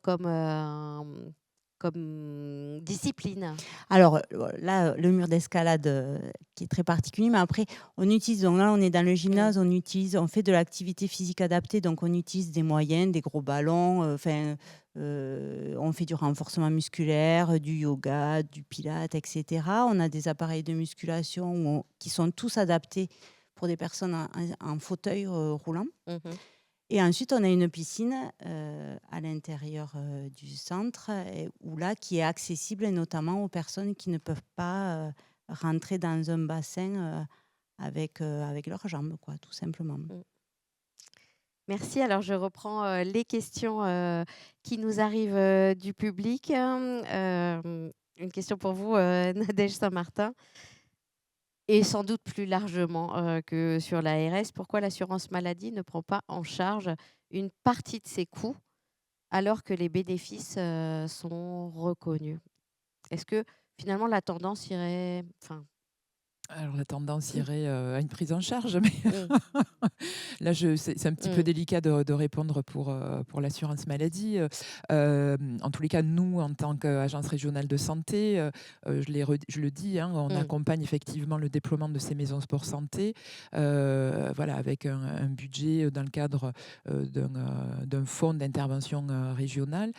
comme discipline? Alors là, le mur d'escalade qui est très particulier, mais après, on utilise, donc là, on est dans le gymnase, on fait de l'activité physique adaptée, donc on utilise des moyens, des gros ballons, on fait du renforcement musculaire, du yoga, du pilates, etc. On a des appareils de musculation qui sont tous adaptés pour des personnes en fauteuil roulant. Et ensuite, on a une piscine à l'intérieur du centre, qui est accessible notamment aux personnes qui ne peuvent pas rentrer dans un bassin avec leurs jambes, quoi, tout simplement. Merci. Alors, je reprends les questions qui nous arrivent du public. Une question pour vous, Nadège Saint-Martin. Et sans doute plus largement que sur l'ARS, pourquoi l'assurance maladie ne prend pas en charge une partie de ses coûts alors que les bénéfices sont reconnus? Est-ce que finalement la tendance irait, Alors la tendance irait à une prise en charge, mais Mmh. là c'est un petit peu Mmh. délicat de répondre pour l'assurance maladie. En tous les cas, nous, en tant qu'agence régionale de santé, je le dis, hein, on Mmh. accompagne effectivement le déploiement de ces maisons sport santé, voilà, avec un budget dans le cadre d'un fonds d'intervention régional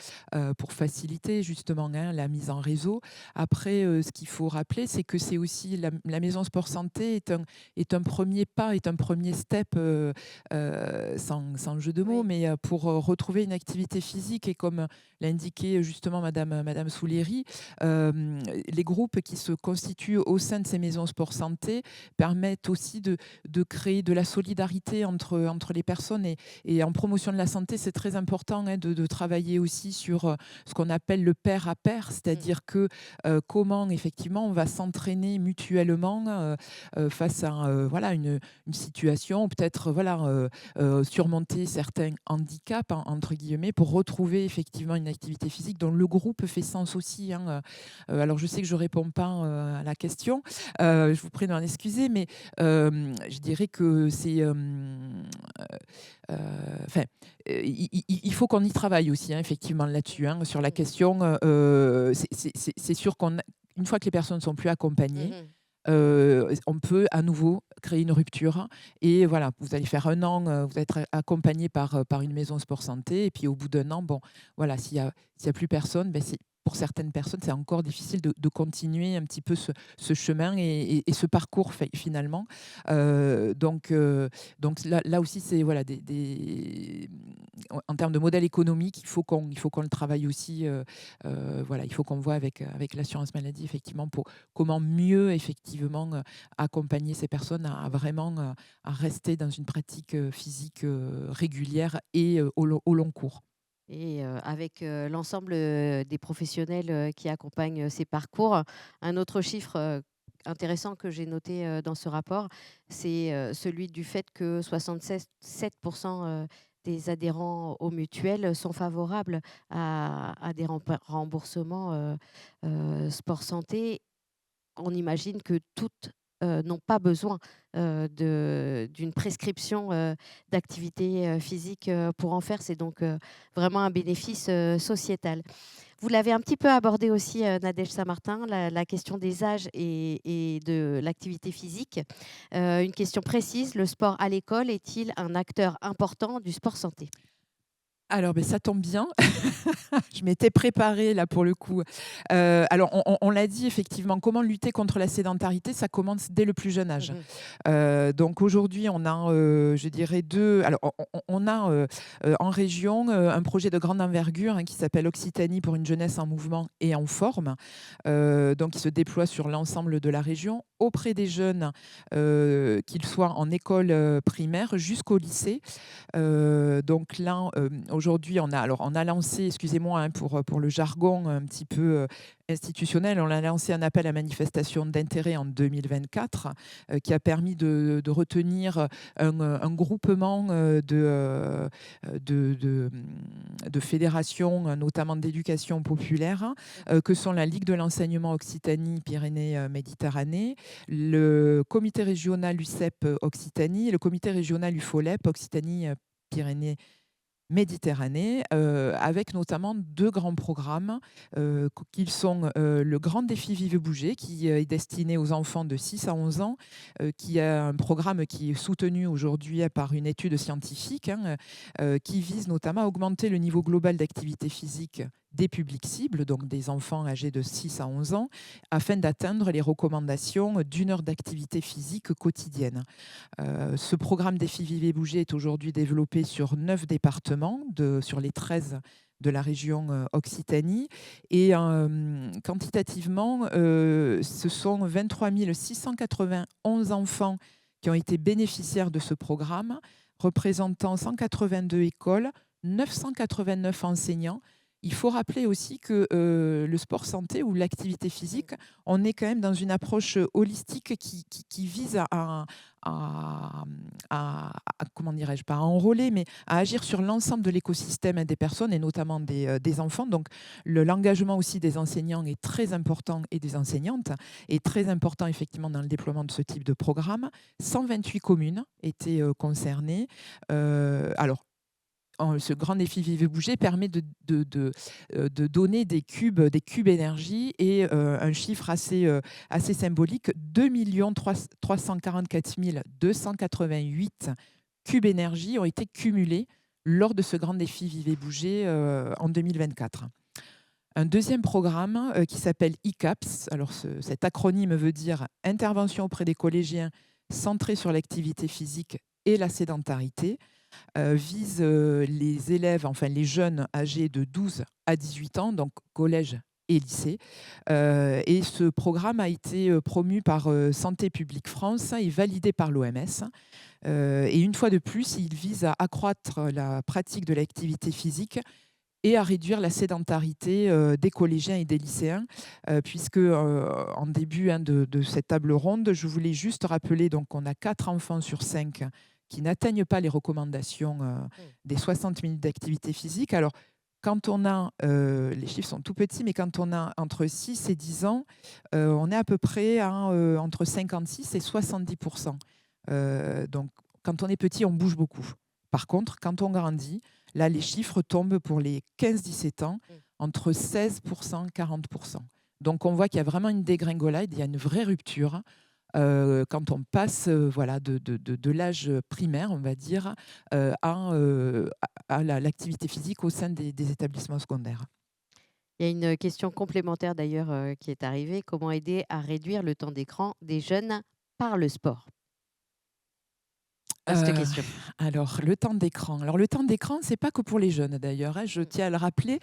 pour faciliter justement, hein, la mise en réseau. Après, ce qu'il faut rappeler, c'est que c'est aussi la maison sport santé est un premier pas, est un premier step, sans jeu de mots, Oui. mais pour retrouver une activité physique. Et comme l'a indiqué justement Madame Soulieri, les groupes qui se constituent au sein de ces maisons sport santé permettent aussi de créer de la solidarité entre les personnes. Et en promotion de la santé, c'est très important, hein, de travailler aussi sur ce qu'on appelle le pair à pair, Mmh. c'est-à-dire que comment effectivement on va s'entraîner mutuellement face à voilà, une situation, ou peut-être voilà, surmonter certains handicaps, entre guillemets, pour retrouver effectivement une activité physique dont le groupe fait sens aussi, hein. Alors je sais que je ne réponds pas à la question, je vous prie de m'en excuser, mais je dirais que c'est... Enfin, il faut qu'on y travaille aussi, hein, effectivement, là-dessus, hein, sur la question. C'est sûr qu'une fois que les personnes ne sont plus accompagnées, Mmh. on peut à nouveau créer une rupture. Et voilà, vous allez faire 1 an, vous êtes accompagné par une maison sport santé. Et puis au bout d'1 an, bon, voilà, s'il y a plus personne, ben pour certaines personnes, c'est encore difficile de continuer un petit peu ce chemin et ce parcours finalement. Donc là aussi, c'est voilà, en termes de modèle économique, il faut qu'on le travaille aussi. Voilà, il faut qu'on voit avec l'assurance maladie, effectivement, pour comment mieux effectivement accompagner ces personnes à vraiment à rester dans une pratique physique régulière et au long cours. Et avec l'ensemble des professionnels qui accompagnent ces parcours. Un autre chiffre intéressant que j'ai noté dans ce rapport, c'est celui du fait que 67% des adhérents aux mutuelles sont favorables à des remboursements sport santé. On imagine que toutes n'ont pas besoin d'une prescription d'activité physique pour en faire. C'est donc vraiment un bénéfice sociétal. Vous l'avez un petit peu abordé aussi, Nadège Saint-Martin, la question des âges et de l'activité physique. Une question précise, le sport à l'école est-il un acteur important du sport santé? Alors, ben, ça tombe bien. Je m'étais préparée là pour le coup. Alors, on l'a dit effectivement, comment lutter contre la sédentarité, ça commence dès le plus jeune âge. Mmh. Donc aujourd'hui, on a, je dirais deux. Alors, on a en région un projet de grande envergure, hein, qui s'appelle Occitanie pour une jeunesse en mouvement et en forme. Donc, il se déploie sur l'ensemble de la région auprès des jeunes, qu'ils soient en école primaire jusqu'au lycée. Donc là, aujourd'hui, on a lancé, excusez-moi, hein, pour le jargon un petit peu institutionnel, on a lancé un appel à manifestation d'intérêt en 2024 qui a permis de retenir un groupement de fédérations, notamment d'éducation populaire, que sont la Ligue de l'enseignement Occitanie-Pyrénées-Méditerranée, le comité régional UCEP Occitanie et le comité régional UFOLEP Occitanie-Pyrénées Méditerranée, avec notamment 2 grands programmes, qu'ils sont le Grand Défi Vive Bouger, qui est destiné aux enfants de 6 à 11 ans, qui est un programme qui est soutenu aujourd'hui par une étude scientifique, hein, qui vise notamment à augmenter le niveau global d'activité physique des publics cibles, donc des enfants âgés de 6 à 11 ans, afin d'atteindre les recommandations d'1 heure d'activité physique quotidienne. Ce programme Défi Vivre et Bouger est aujourd'hui développé sur 9 départements sur les 13 de la région Occitanie. Et quantitativement, ce sont 23 691 enfants qui ont été bénéficiaires de ce programme, représentant 182 écoles, 989 enseignants Il faut rappeler aussi que le sport santé ou l'activité physique, on est quand même dans une approche holistique qui vise comment dirais-je, pas à enrôler, mais à agir sur l'ensemble de l'écosystème des personnes et notamment des enfants. Donc, l'engagement aussi des enseignants est très important et des enseignantes est très important effectivement dans le déploiement de ce type de programme. 128 communes étaient concernées. Alors, ce grand défi Vivez Bouger permet de donner des cubes énergie et un chiffre assez symbolique, 2 344 288 cubes énergie ont été cumulés lors de ce grand défi Vivez Bouger en 2024. Un deuxième programme qui s'appelle ICAPS, alors cet acronyme veut dire Intervention auprès des collégiens centrée sur l'activité physique et la sédentarité, vise les élèves, enfin les jeunes âgés de 12 à 18 ans, donc collège et lycée. Et ce programme a été promu par Santé publique France et validé par l'OMS. Et une fois de plus, il vise à accroître la pratique de l'activité physique et à réduire la sédentarité des collégiens et des lycéens, puisque en début de cette table ronde, je voulais juste rappeler qu'on a 4 enfants sur 5 qui n'atteignent pas les recommandations des 60 minutes d'activité physique. Alors, quand on a, les chiffres sont tout petits, mais quand on a entre 6 et 10 ans, on est à peu près à entre 56 et 70%. Donc, quand on est petit, on bouge beaucoup. Par contre, quand on grandit, là, les chiffres tombent pour les 15-17 ans entre 16% et 40%. Donc, on voit qu'il y a vraiment une dégringolade, il y a une vraie rupture quand on passe de l'âge primaire, on va dire, à l'activité physique au sein des établissements secondaires. Il y a une question complémentaire d'ailleurs qui est arrivée. Comment aider à réduire le temps d'écran des jeunes par le sport? Vaste question. Alors, le temps d'écran. Alors, le temps d'écran, c'est pas que pour les jeunes d'ailleurs, hein, je tiens à le rappeler.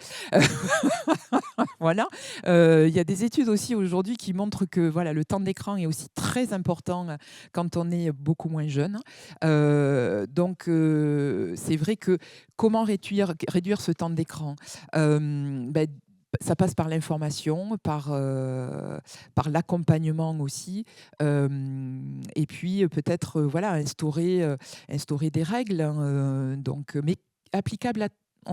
Voilà. Il y a des études aussi aujourd'hui qui montrent que voilà, le temps d'écran est aussi très important quand on est beaucoup moins jeune. Donc, c'est vrai que comment réduire ce temps d'écran ça passe par l'information, par l'accompagnement aussi, et puis peut-être instaurer des règles, hein, mais applicables à.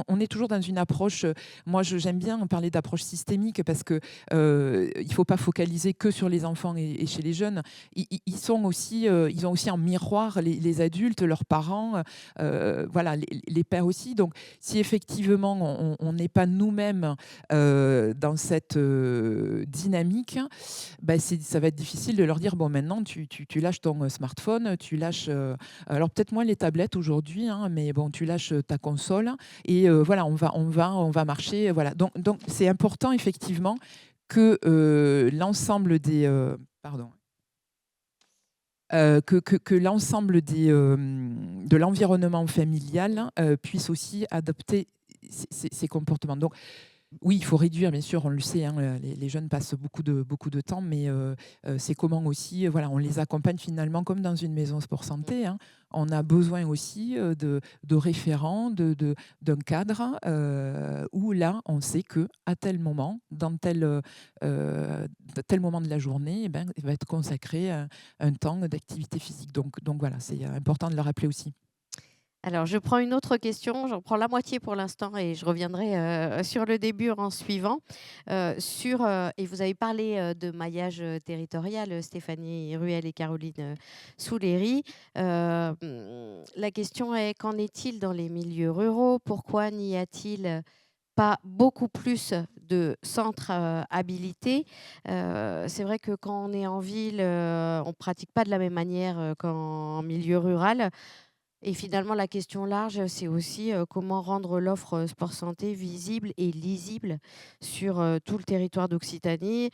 On est toujours dans une approche, moi j'aime bien parler d'approche systémique parce que il faut pas focaliser que sur les enfants et chez les jeunes. Ils ont aussi en miroir les adultes, leurs parents, voilà, les pères aussi. Donc si effectivement on n'est pas nous-mêmes dans cette dynamique, ça va être difficile de leur dire bon maintenant tu lâches ton smartphone, tu lâches alors peut-être moins les tablettes aujourd'hui, hein, mais bon tu lâches ta console et voilà, on va marcher. Voilà. Donc c'est important effectivement que l'ensemble des que l'ensemble de l'environnement familial puisse aussi adopter ces comportements. Donc oui, il faut réduire, bien sûr, on le sait, hein, les jeunes passent beaucoup de temps, mais c'est comment aussi, voilà, on les accompagne finalement comme dans une maison sport santé, hein. On a besoin aussi de référents, d'un cadre où là, on sait qu'à tel moment, dans tel moment de la journée, il va être consacré un temps d'activité physique. Donc voilà, c'est important de le rappeler aussi. Alors, je prends une autre question. J'en prends la moitié pour l'instant et je reviendrai sur le début en suivant. Et vous avez parlé de maillage territorial, Stéphanie Ruel et Caroline Souléry. La question est, qu'en est-il dans les milieux ruraux? Pourquoi n'y a-t-il pas beaucoup plus de centres habilités? C'est vrai que quand on est en ville, on ne pratique pas de la même manière qu'en milieu rural. Et finalement, la question large, c'est aussi comment rendre l'offre sport santé visible et lisible sur tout le territoire d'Occitanie,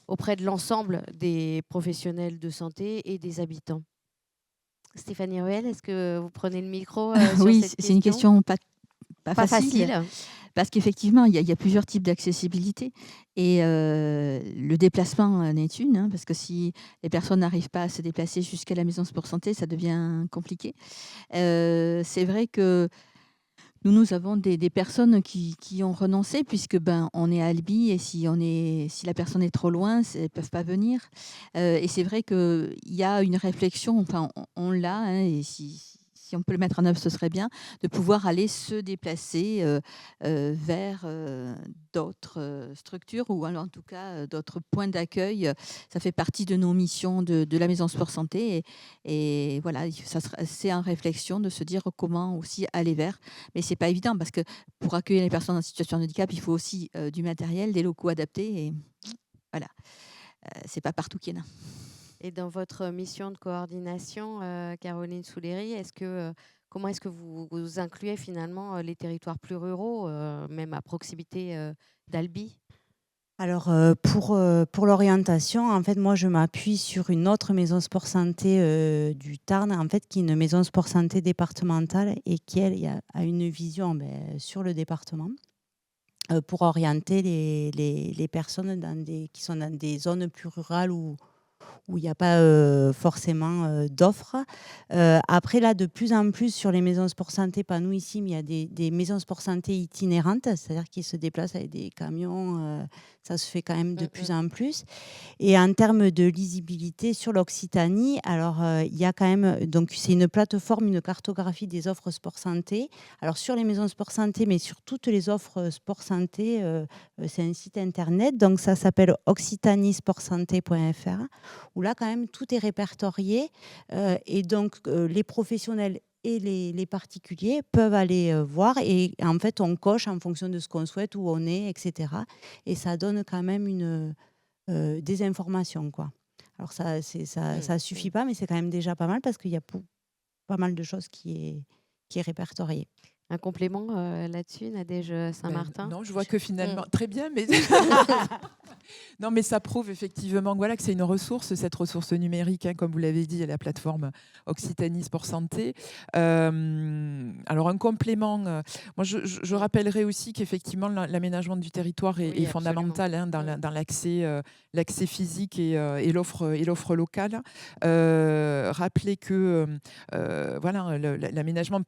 auprès de l'ensemble des professionnels de santé et des habitants. Stéphanie Ruel, est-ce que vous prenez le micro sur Oui, cette c'est une question pas facile. facile. Parce qu'effectivement, il y a plusieurs types d'accessibilité et le déplacement en est une, hein, parce que si les personnes n'arrivent pas à se déplacer jusqu'à la maison sport santé, ça devient compliqué. C'est vrai que Nous avons des personnes qui ont renoncé puisque on est à Albi et si la personne est trop loin, elles ne peuvent pas venir. Et c'est vrai qu'il y a une réflexion, enfin on l'a, hein, et si on peut le mettre en œuvre, ce serait bien, de pouvoir aller se déplacer vers d'autres structures ou alors en tout cas d'autres points d'accueil. Ça fait partie de nos missions de la Maison Sport Santé et voilà, c'est en réflexion de se dire comment aussi aller vers. Mais c'est pas évident parce que pour accueillir les personnes en situation de handicap, il faut aussi du matériel, des locaux adaptés et voilà, c'est pas partout qu'il y en a. Et dans votre mission de coordination, Caroline Souléry, comment est-ce que vous incluez finalement les territoires plus ruraux, même à proximité d'Albi? Alors, pour l'orientation, en fait, moi, je m'appuie sur une autre maison sport santé du Tarn, en fait, qui est une maison sport santé départementale et qui, elle, a une vision sur le département pour orienter les personnes qui sont dans des zones plus rurales où il n'y a pas forcément d'offres. Après, là, de plus en plus sur les maisons sport santé, pas nous ici, mais il y a des maisons sport santé itinérantes, c'est-à-dire qu'ils se déplacent avec des camions. Ça se fait quand même de plus en plus. Et en termes de lisibilité sur l'Occitanie, alors il y a quand même, donc c'est une plateforme, une cartographie des offres sport santé. Alors sur les maisons sport santé, mais sur toutes les offres sport santé, c'est un site internet, donc ça s'appelle occitanisportsanté.fr, où là quand même tout est répertorié et donc les professionnels et les particuliers peuvent aller voir et en fait on coche en fonction de ce qu'on souhaite, où on est, etc. Et ça donne quand même des informations, quoi. Alors ça suffit pas, mais c'est quand même déjà pas mal parce qu'il y a pas mal de choses qui est répertorié. Un complément là-dessus, Nadège Saint-Martin? Non, je vois que finalement, très bien, mais non, mais ça prouve effectivement voilà, que c'est une ressource, cette ressource numérique, hein, comme vous l'avez dit, la plateforme Occitanie Sport Santé. Alors un complément, moi je rappellerai aussi qu'effectivement l'aménagement du territoire est fondamental, hein, dans l'accès physique et l'offre locale. Rappeler que voilà, l'aménagement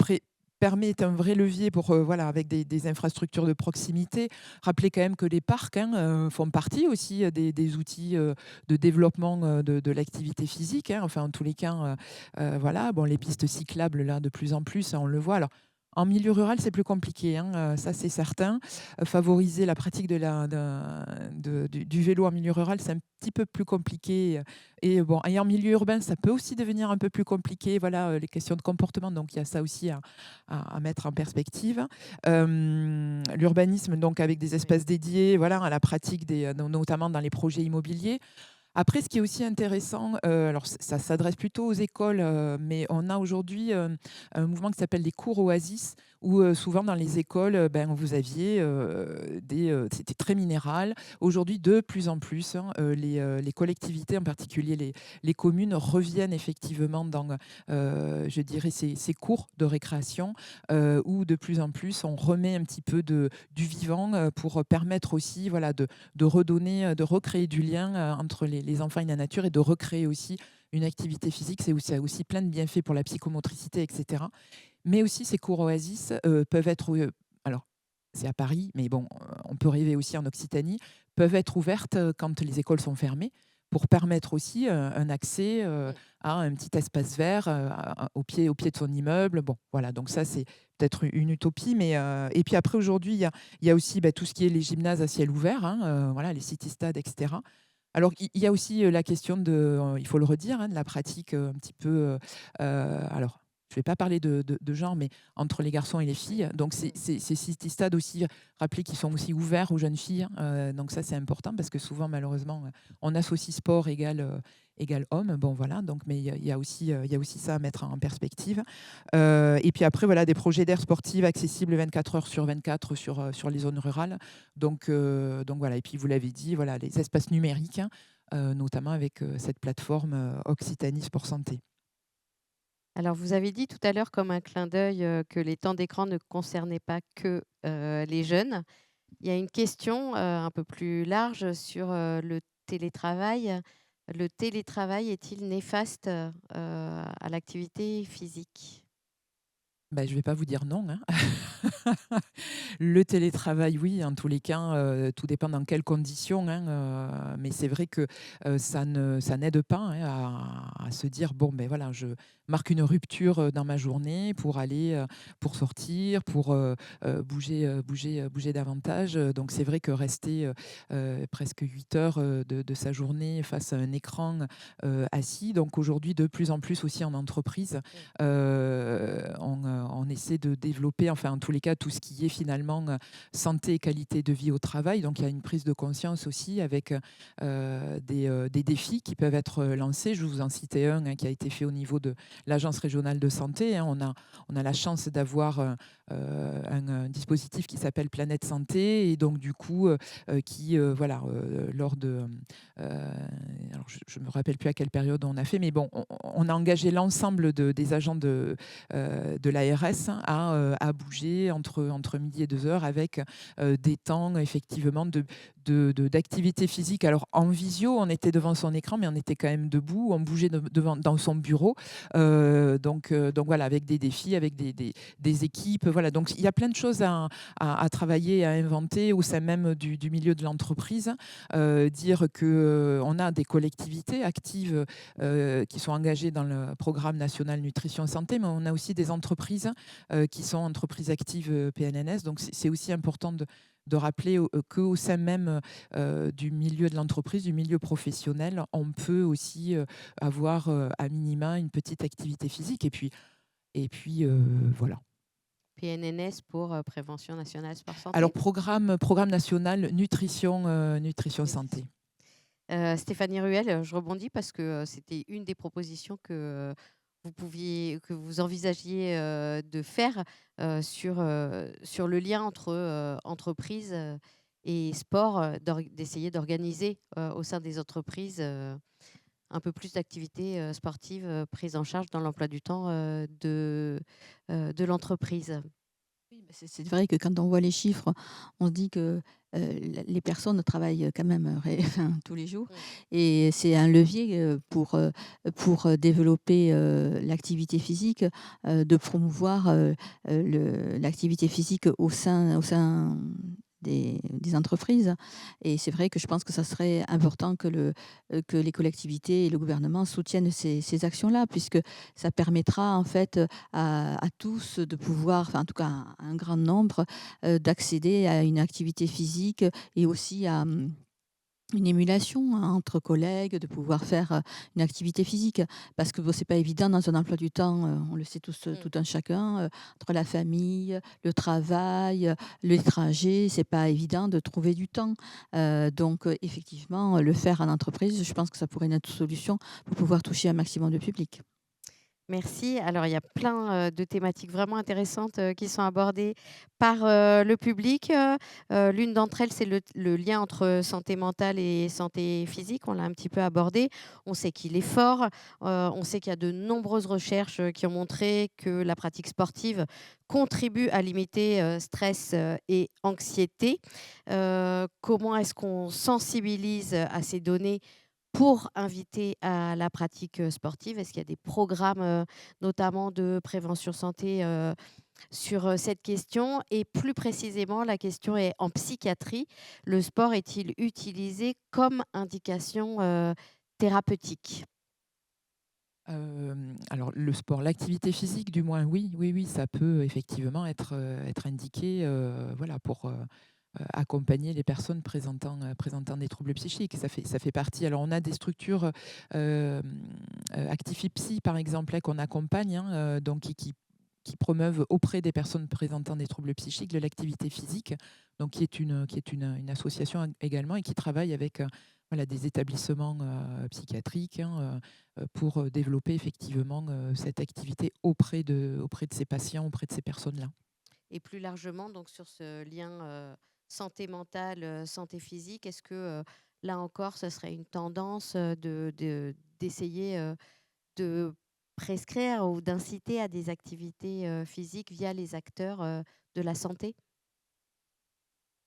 permet un vrai levier pour, voilà, avec des infrastructures de proximité. Rappelez quand même que les parcs, hein, font partie aussi des outils de développement de l'activité physique, hein. Enfin, en tous les cas, voilà. Bon, les pistes cyclables, là, de plus en plus, on le voit. Alors, en milieu rural, c'est plus compliqué, hein, ça c'est certain. Favoriser la pratique du vélo en milieu rural, c'est un petit peu plus compliqué. Et bon, et en milieu urbain, ça peut aussi devenir un peu plus compliqué. Voilà, les questions de comportement. Donc il y a ça aussi à mettre en perspective. L'urbanisme, donc avec des espaces dédiés, voilà, à la pratique notamment dans les projets immobiliers. Après, ce qui est aussi intéressant, alors ça s'adresse plutôt aux écoles, mais on a aujourd'hui un mouvement qui s'appelle les cours Oasis, où souvent dans les écoles, vous aviez c'était très minéral. Aujourd'hui, de plus en plus, hein, les collectivités, en particulier les communes, reviennent effectivement dans, je dirais, ces cours de récréation, où de plus en plus on remet un petit peu du vivant pour permettre aussi, voilà, de redonner, de recréer du lien entre les enfants et la nature et de recréer aussi une activité physique. Ça a aussi plein de bienfaits pour la psychomotricité, etc. Mais aussi, ces cours Oasis peuvent être, alors c'est à Paris, mais bon, on peut rêver aussi en Occitanie, peuvent être ouvertes quand les écoles sont fermées pour permettre aussi un accès à un petit espace vert au pied de son immeuble. Bon, voilà, donc ça, c'est peut-être une utopie. Mais, et puis après, aujourd'hui, il y a aussi tout ce qui est les gymnases à ciel ouvert, hein, voilà, les city-stades, etc. Alors, il y a aussi la question il faut le redire, hein, de la pratique un petit peu. Alors, je ne vais pas parler de genre, mais entre les garçons et les filles. Donc, ces city-stades aussi, rappelez qu'ils sont aussi ouverts aux jeunes filles. Donc, ça, c'est important parce que souvent, malheureusement, on associe sport égale homme. Bon, voilà. Donc, mais il y a aussi ça à mettre en perspective. Et puis après, voilà, des projets d'air sportive accessibles 24 heures sur 24 sur les zones rurales. Donc voilà. Et puis, vous l'avez dit, voilà, les espaces numériques, hein, notamment avec cette plateforme Occitanie Sport Santé. Alors, vous avez dit tout à l'heure, comme un clin d'œil, que les temps d'écran ne concernaient pas que les jeunes. Il y a une question un peu plus large sur le télétravail. Le télétravail est-il néfaste à l'activité physique? Ben, je ne vais pas vous dire non, hein. Le télétravail, oui, en tous les cas, tout dépend dans quelles conditions, hein, mais c'est vrai que ça n'aide pas, hein, à se dire bon, ben voilà, je marque une rupture dans ma journée pour aller, pour sortir, pour bouger davantage. Donc c'est vrai que rester presque 8 heures de sa journée face à un écran assis. Donc aujourd'hui, de plus en plus aussi en entreprise, on essaie de développer, enfin en tous les cas, tout ce qui est finalement santé et qualité de vie au travail. Donc il y a une prise de conscience aussi avec des défis qui peuvent être lancés. Je vous en citais un, hein, qui a été fait au niveau de l'Agence régionale de santé, hein. On a la chance d'avoir un dispositif qui s'appelle Planète Santé, et donc du coup qui voilà, lors de alors je ne me rappelle plus à quelle période on a fait, mais bon, on a engagé l'ensemble des agents de l'ARS à bouger entre midi et 2 heures avec des temps effectivement d'activité physique. Alors en visio, on était devant son écran, mais on était quand même debout, on bougeait dans son bureau. Donc voilà, avec des défis, avec des équipes. Voilà, donc il y a plein de choses à travailler, à inventer au sein même du milieu de l'entreprise. Dire qu'on a des collectivités actives qui sont engagées dans le programme national nutrition santé, mais on a aussi des entreprises qui sont entreprises actives PNNS. Donc c'est aussi important de rappeler qu'au sein même du milieu de l'entreprise, du milieu professionnel, on peut aussi avoir à minima une petite activité physique. Et puis voilà. PNNS pour Prévention nationale sport santé. Alors, programme national nutrition santé. Stéphanie Ruel, je rebondis parce que c'était une des propositions que que vous envisagiez de faire sur le lien entre entreprise et sport, d'essayer d'organiser au sein des entreprises un peu plus d'activités sportives prises en charge dans l'emploi du temps de l'entreprise. Oui, bah, c'est vrai que quand on voit les chiffres, on se dit que les personnes travaillent quand même enfin, tous les jours, Mm. et c'est un levier pour développer l'activité physique, de promouvoir l'activité physique au sein des entreprises. Et c'est vrai que je pense que ça serait important que les collectivités et le gouvernement soutiennent ces actions-là, puisque ça permettra en fait à tous de pouvoir, enfin en tout cas à un grand nombre, d'accéder à une activité physique, et aussi à une émulation, hein, entre collègues, de pouvoir faire une activité physique. Parce que bon, c'est pas évident dans un emploi du temps, on le sait tous, tout un chacun, entre la famille, le travail, les trajets, c'est pas évident de trouver du temps. Donc effectivement, le faire en entreprise, je pense que ça pourrait être une solution pour pouvoir toucher un maximum de public. Merci. Alors, il y a plein de thématiques vraiment intéressantes qui sont abordées par le public. L'une d'entre elles, c'est le lien entre santé mentale et santé physique. On l'a un petit peu abordé. On sait qu'il est fort. On sait qu'il y a de nombreuses recherches qui ont montré que la pratique sportive contribue à limiter stress et anxiété. Comment est-ce qu'on sensibilise à ces données pour inviter à la pratique sportive? Est-ce qu'il y a des programmes, notamment de prévention santé, sur cette question? Et plus précisément, la question est en psychiatrie, le sport est-il utilisé comme indication thérapeutique? Alors le sport, l'activité physique du moins, oui, oui, oui, ça peut effectivement être indiqué, voilà, pour accompagner les personnes présentant des troubles psychiques. Ça fait partie. Alors on a des structures Actifipsy par exemple, hein, qu'on accompagne, hein, donc qui promeuvent auprès des personnes présentant des troubles psychiques de l'activité physique, donc qui est une association également, et qui travaille avec voilà, des établissements psychiatriques, hein, pour développer effectivement cette activité auprès de ces patients, auprès de ces personnes-là. Et plus largement, donc sur ce lien santé mentale, santé physique, est-ce que là encore, ce serait une tendance d'essayer de prescrire ou d'inciter à des activités physiques via les acteurs de la santé?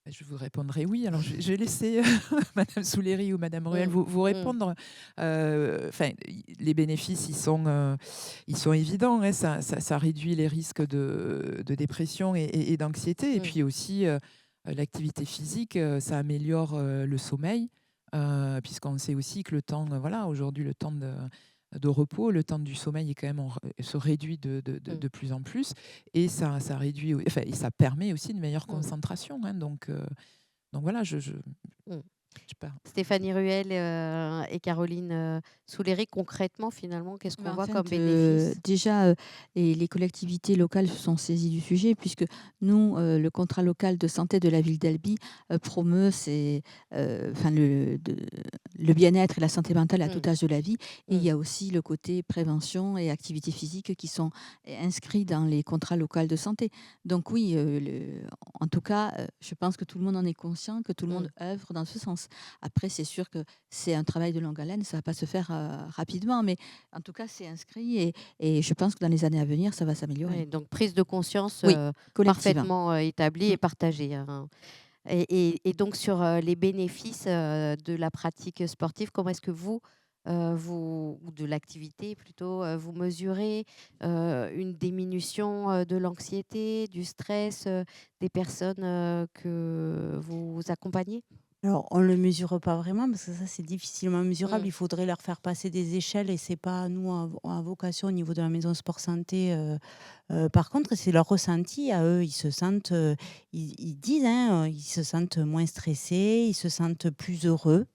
Je vous répondrai oui. Alors, je vais laisser Madame Souleri ou Madame Ruel vous répondre. Les bénéfices, ils sont évidents, hein. Ça réduit les risques de dépression et d'anxiété. Et puis aussi, l'activité physique, ça améliore le sommeil, puisqu'on sait aussi que le temps, aujourd'hui, le temps de repos, le temps du sommeil est quand même se réduit de plus en plus, et ça réduit, et ça permet aussi une meilleure concentration, hein. Donc voilà, je sais pas. Stéphanie Ruel et Caroline Souleri, concrètement, finalement, qu'est-ce qu'on En voit fait, comme bénéfice? déjà, les collectivités locales se sont saisies du sujet, puisque nous, le contrat local de santé de la ville d'Albi promeut le bien-être et la santé mentale à tout âge de la vie. Et il y a aussi le côté prévention et activité physique qui sont inscrits dans les contrats locaux de santé. Donc oui, en tout cas, je pense que tout le monde en est conscient, que tout le monde œuvre dans ce sens. Après, c'est sûr que c'est un travail de longue haleine, ça ne va pas se faire rapidement, mais en tout cas, c'est inscrit, et je pense que dans les années à venir, ça va s'améliorer. Ouais, donc prise de conscience Collective. parfaitement établie et partagée, hein. Et donc sur les bénéfices de la pratique sportive, comment est-ce que vous, ou de l'activité plutôt, vous mesurez une diminution de l'anxiété, du stress des personnes que vous accompagnez? Alors, on ne le mesure pas vraiment parce que ça, c'est difficilement mesurable. Il faudrait leur faire passer des échelles et c'est pas nous à vocation au niveau de la maison sport santé. Par contre, c'est leur ressenti à eux. Ils se sentent, ils disent, hein, ils se sentent moins stressés, ils se sentent plus heureux.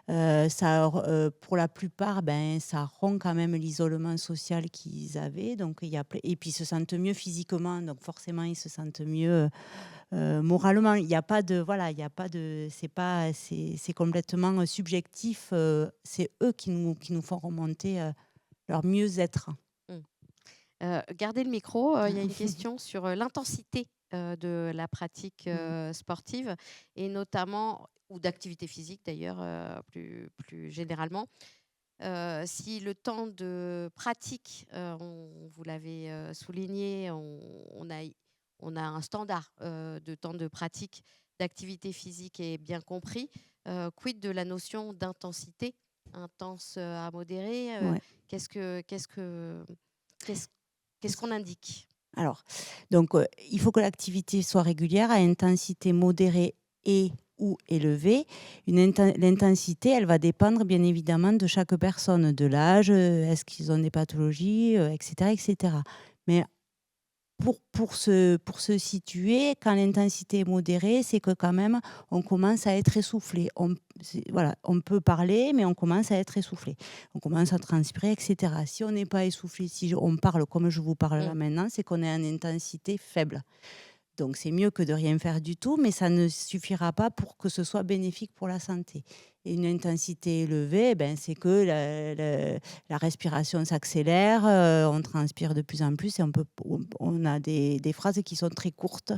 Pour la plupart, ça rompt quand même l'isolement social qu'ils avaient. Donc, et puis ils se sentent mieux physiquement, donc forcément ils se sentent mieux moralement. Il y a pas de, voilà, il y a pas de, c'est complètement subjectif. C'est eux qui nous font remonter leur mieux-être. Gardez le micro, il y a une question sur l'intensité de la pratique sportive, et notamment, ou d'activité physique d'ailleurs, plus généralement. Si le temps de pratique, vous l'avez souligné, on a un standard de temps de pratique d'activité physique est bien compris. Quid de la notion d'intensité, intense à modérée? Ouais. Qu'est-ce qu'on indique? Alors, donc, il faut que l'activité soit régulière, à intensité modérée et ou élevée. L'intensité, elle va dépendre bien évidemment de chaque personne, de l'âge, est-ce qu'ils ont des pathologies, etc., etc. Mais pour se situer, quand l'intensité est modérée, c'est que quand même, on commence à être essoufflé. Voilà, on peut parler, mais on commence à être essoufflé. On commence à transpirer, etc. Si on n'est pas essoufflé, si on parle comme je vous parle là maintenant, c'est qu'on est en intensité faible. Donc, c'est mieux que de rien faire du tout, mais ça ne suffira pas pour que ce soit bénéfique pour la santé. Et une intensité élevée, c'est que la respiration s'accélère, on transpire de plus en plus et on a des phrases qui sont très courtes.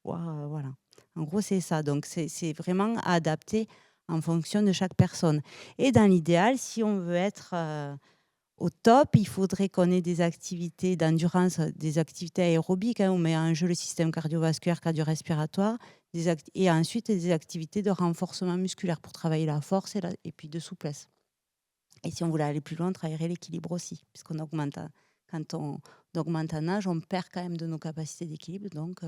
Voilà. En gros, c'est ça. Donc, c'est vraiment adapté en fonction de chaque personne. Et dans l'idéal, si on veut être au top, il faudrait qu'on ait des activités d'endurance, des activités aérobiques, hein, on met en jeu le système cardiovasculaire, cardio-respiratoire, et ensuite des activités de renforcement musculaire pour travailler la force et puis de souplesse. Et si on voulait aller plus loin, travailler l'équilibre aussi, puisqu'on augmente, quand on augmente en âge, on perd quand même de nos capacités d'équilibre. Donc,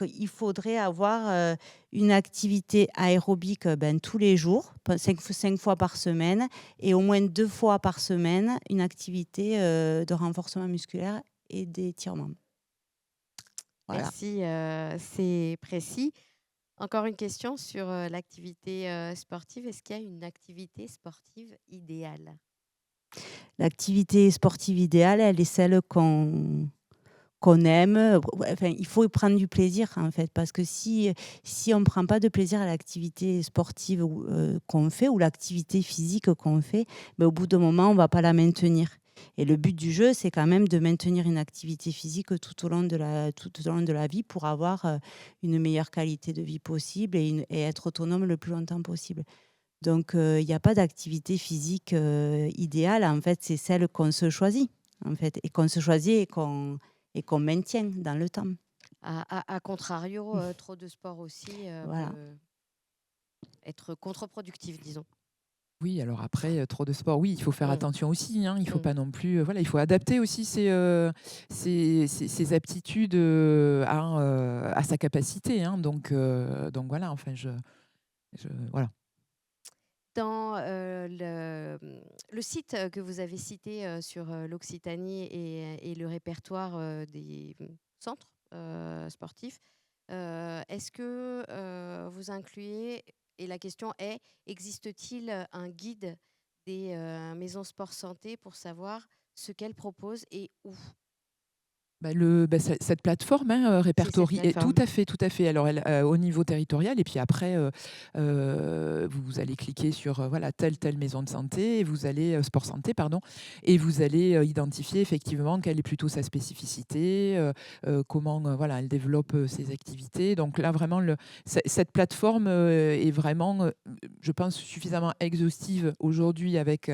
il faudrait avoir une activité aérobique tous les jours, 5 fois par semaine, et au moins 2 fois par semaine, une activité de renforcement musculaire et d'étirement. Voilà. Merci, c'est précis. Encore une question sur l'activité sportive. Est-ce qu'il y a une activité sportive idéale? L'activité sportive idéale, elle est celle qu'on aime. Enfin, il faut y prendre du plaisir, en fait, parce que si on ne prend pas de plaisir à l'activité sportive qu'on fait, ou l'activité physique qu'on fait, au bout d'un moment, on ne va pas la maintenir. Et le but du jeu, c'est quand même de maintenir une activité physique tout au long de la vie pour avoir une meilleure qualité de vie possible et être autonome le plus longtemps possible. Donc, il n'y a pas d'activité physique idéale. En fait, c'est celle qu'on se choisit, en fait, et qu'on se choisit et qu'on maintient dans le temps. À contrario, trop de sport aussi Voilà. peut être contre-productif, disons. Oui, alors après, trop de sport, oui, il faut faire Mm, attention aussi, hein. Il faut mm. pas non plus, voilà, il faut adapter aussi ses aptitudes, à sa capacité, hein. Donc voilà, enfin voilà. Dans le site que vous avez cité sur l'Occitanie et le répertoire des centres sportifs, est-ce que vous incluez, et la question est, existe-t-il un guide des maisons sport santé pour savoir ce qu'elles proposent et où? Cette plateforme, hein, C'est cette répertorie et tout plateforme. à fait, tout à fait. Alors elle, au niveau territorial et puis après, vous allez cliquer sur, voilà, telle maison de santé et vous allez, sport santé pardon, et vous allez, identifier effectivement quelle est plutôt sa spécificité, comment, voilà, elle développe, ses activités. Donc là vraiment cette plateforme, est vraiment, je pense suffisamment exhaustive aujourd'hui avec,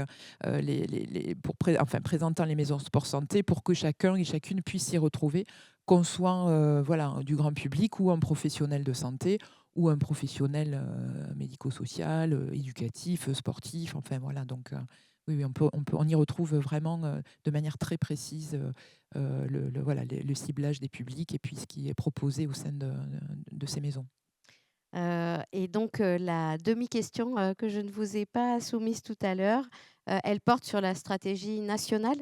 présentant les maisons sport santé pour que chacun et chacune puisse s'y retrouver, qu'on soit voilà, du grand public ou un professionnel de santé ou un professionnel médico-social, éducatif, sportif, enfin voilà. Donc oui, oui, on y retrouve vraiment de manière très précise voilà, le ciblage des publics et puis ce qui est proposé au sein de ces maisons. Et donc, la demi-question que je ne vous ai pas soumise tout à l'heure, elle porte sur la stratégie nationale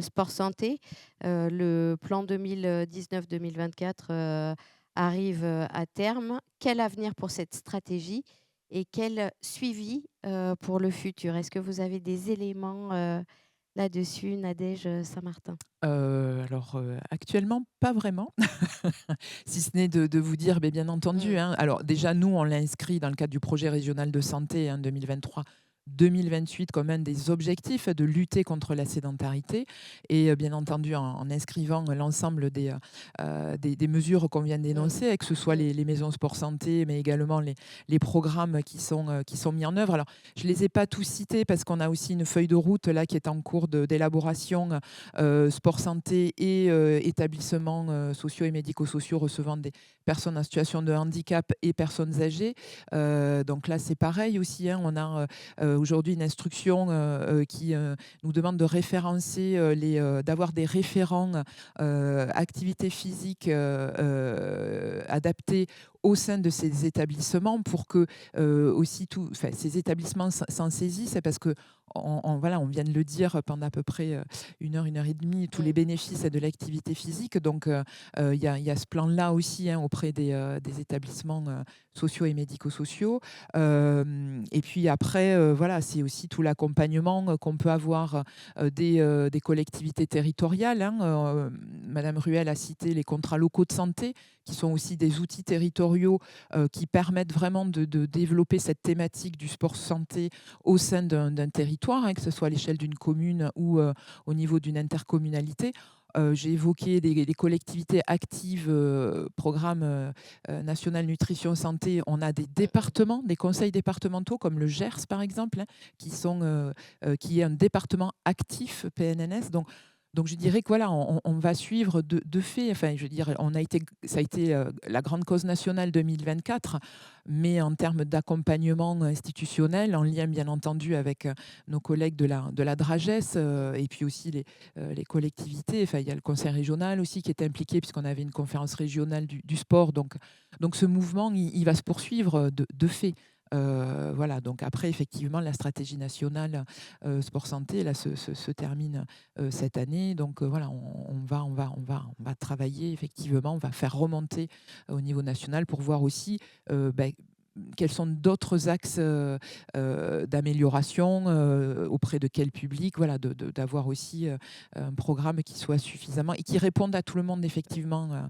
sport santé. Le plan 2019-2024 arrive à terme. Quel avenir pour cette stratégie et quel suivi pour le futur? Est-ce que vous avez des éléments là-dessus, Nadège Saint-Martin? Alors, actuellement, pas vraiment. Si ce n'est de vous dire, beh, bien entendu, Mm. hein, alors déjà, nous, on l'a inscrit dans le cadre du projet régional de santé, hein, 2023-2028 comme un des objectifs de lutter contre la sédentarité et bien entendu en inscrivant l'ensemble des mesures qu'on vient Mm. d'énoncer, que ce soit Mm. les maisons sport santé, mais également les programmes qui sont mis en œuvre. Alors, je ne les ai pas tous cités parce qu'on a aussi une feuille de route là qui est en cours d'élaboration, sport santé et établissements sociaux et médico-sociaux recevant des personnes en situation de handicap et personnes âgées. Donc là, c'est pareil aussi, hein. On a aujourd'hui une instruction qui nous demande de référencer, d'avoir des référents activités physiques adaptées au sein de ces établissements pour que aussi ces établissements s'en saisissent parce que voilà, on vient de le dire pendant à peu près 1 heure et demie, tous les Mm. bénéfices de l'activité physique. Donc, il y a ce plan-là aussi, hein, auprès des établissements sociaux et médico-sociaux. Et puis après, voilà, c'est aussi tout l'accompagnement qu'on peut avoir des collectivités territoriales, hein. Madame Ruel a cité les contrats locaux de santé, qui sont aussi des outils territoriaux qui permettent vraiment de développer cette thématique du sport santé au sein d'un territoire, hein, que ce soit à l'échelle d'une commune ou au niveau d'une intercommunalité. J'ai évoqué les collectivités actives, programme national nutrition santé. On a des départements, des conseils départementaux comme le Gers par exemple, hein, qui est un département actif PNNS. Donc je dirais que voilà, on va suivre de fait. Enfin, je veux dire, ça a été la grande cause nationale 2024, mais en termes d'accompagnement institutionnel, en lien bien entendu avec nos collègues de la DRAGES et puis aussi les collectivités. Enfin, il y a le conseil régional aussi qui est impliqué puisqu'on avait une conférence régionale du sport. Donc ce mouvement, il va se poursuivre de fait. Voilà, donc après, effectivement, la stratégie nationale sport santé là, se termine cette année. Donc voilà, on va travailler, effectivement, on va faire remonter au niveau national pour voir aussi quels sont d'autres axes d'amélioration auprès de quel public, voilà, d'avoir aussi un programme qui soit suffisamment et qui réponde à tout le monde, effectivement,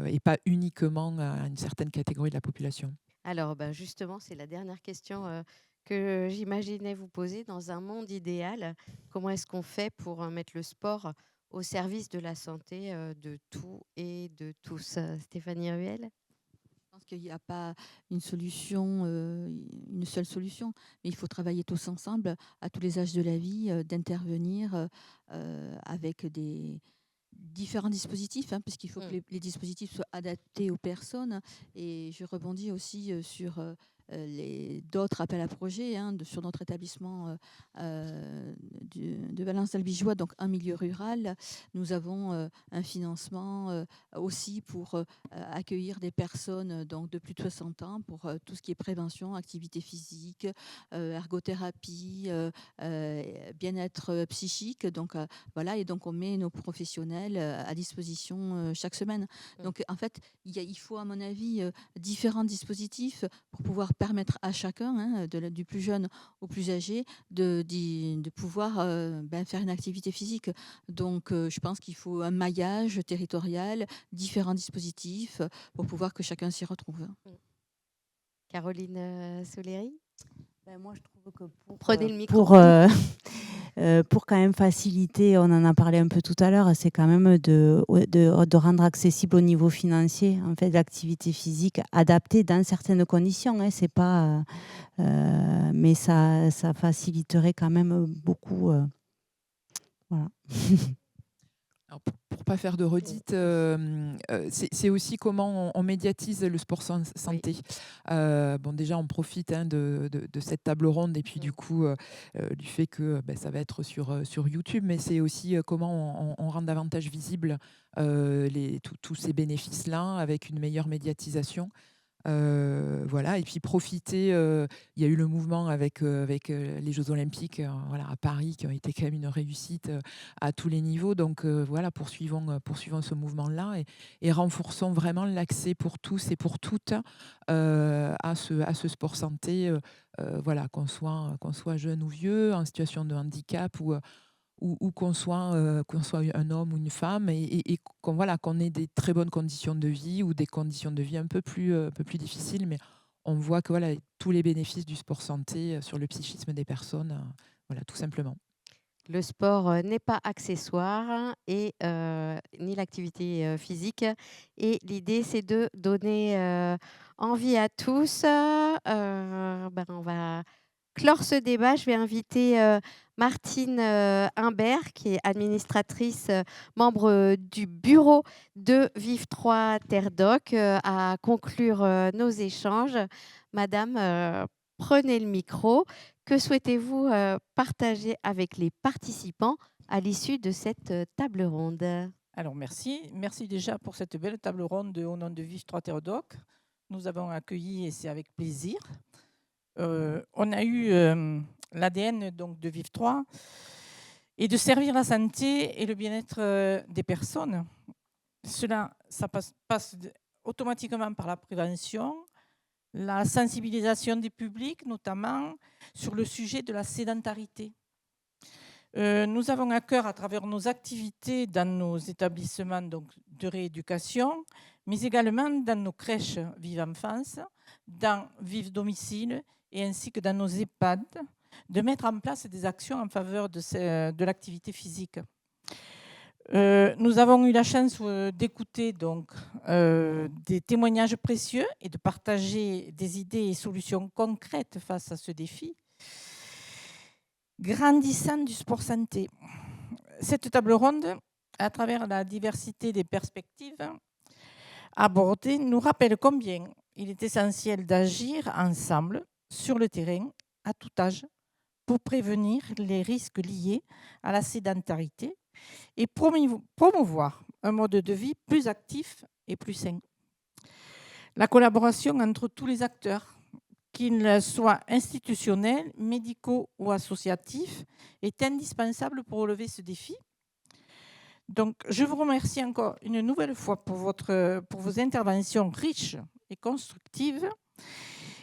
et pas uniquement à une certaine catégorie de la population. Alors, ben, justement, c'est la dernière question que j'imaginais vous poser. Dans un monde idéal, comment est-ce qu'on fait pour mettre le sport au service de la santé de tout et de tous? Stéphanie Ruel? Je pense qu'il n'y a pas une solution, une seule solution, mais il faut travailler tous ensemble à tous les âges de la vie, d'intervenir avec différents dispositifs, hein, puisqu'il faut que les dispositifs soient adaptés aux personnes. Et je rebondis aussi sur d'autres appels à projets sur notre établissement de Valence-Albigeois, donc un milieu rural. Nous avons un financement aussi pour accueillir des personnes donc, de plus de 60 ans pour tout ce qui est prévention, activité physique, ergothérapie, bien-être psychique. Donc, voilà, et donc on met nos professionnels à disposition chaque semaine. Donc, en fait, il faut, à mon avis, différents dispositifs pour pouvoir permettre à chacun, du plus jeune au plus âgé, de pouvoir faire une activité physique. Donc, je pense qu'il faut un maillage territorial, différents dispositifs pour pouvoir que chacun s'y retrouve. Caroline Soleri. Moi, je trouve que Prenez le micro. Pour quand même faciliter, on en a parlé un peu tout à l'heure, c'est quand même de rendre accessible au niveau financier en fait l'activité physique adaptée dans certaines conditions. C'est pas, mais ça faciliterait quand même beaucoup. Voilà. Alors, pour pas faire de redite, c'est aussi comment on médiatise le sport santé. Bon, déjà, on profite de cette table ronde et puis du coup, du fait que ça va être sur YouTube, mais c'est aussi comment on rend davantage visible tous ces bénéfices-là avec une meilleure médiatisation. Voilà, et puis profiter, il y a eu le mouvement avec les Jeux Olympiques à Paris qui ont été quand même une réussite à tous les niveaux. Donc voilà, poursuivons ce mouvement-là et renforçons vraiment l'accès pour tous et pour toutes à ce sport santé, voilà, qu'on soit jeune ou vieux, en situation de handicap ou qu'on soit un homme ou une femme et qu'on ait des très bonnes conditions de vie ou des conditions de vie un peu plus difficiles, mais on voit que voilà, tous les bénéfices du sport santé sur le psychisme des personnes, voilà, tout simplement. Le sport n'est pas accessoire et ni l'activité physique. Et l'idée, c'est de donner envie à tous. On va clore ce débat. Je vais inviter Martine Imbert, qui est administratrice, membre du bureau de Vive 3 Terre Doc, à conclure nos échanges. Madame, prenez le micro. Que souhaitez-vous partager avec les participants à l'issue de cette table ronde? Alors, merci. Merci déjà pour cette belle table ronde au nom de Vive 3 Terre Doc. Nous avons accueilli et c'est avec plaisir. On a eu l'ADN donc, de Vive 3 et de servir la santé et le bien-être des personnes. Ça passe automatiquement par la prévention, la sensibilisation des publics, notamment sur le sujet de la sédentarité. Nous avons à cœur, à travers nos activités dans nos établissements donc, de rééducation, mais également dans nos crèches Vive Enfance, dans Vive Domicile et ainsi que dans nos EHPAD, de mettre en place des actions en faveur de l'activité physique. Nous avons eu la chance d'écouter donc des témoignages précieux et de partager des idées et solutions concrètes face à ce défi grandissant du sport santé. Cette table ronde, à travers la diversité des perspectives abordées, nous rappelle combien il est essentiel d'agir ensemble sur le terrain à tout âge pour prévenir les risques liés à la sédentarité et promouvoir un mode de vie plus actif et plus sain. La collaboration entre tous les acteurs, qu'ils soient institutionnels, médicaux ou associatifs, est indispensable pour relever ce défi. Donc, je vous remercie encore une nouvelle fois pour vos interventions riches et constructives.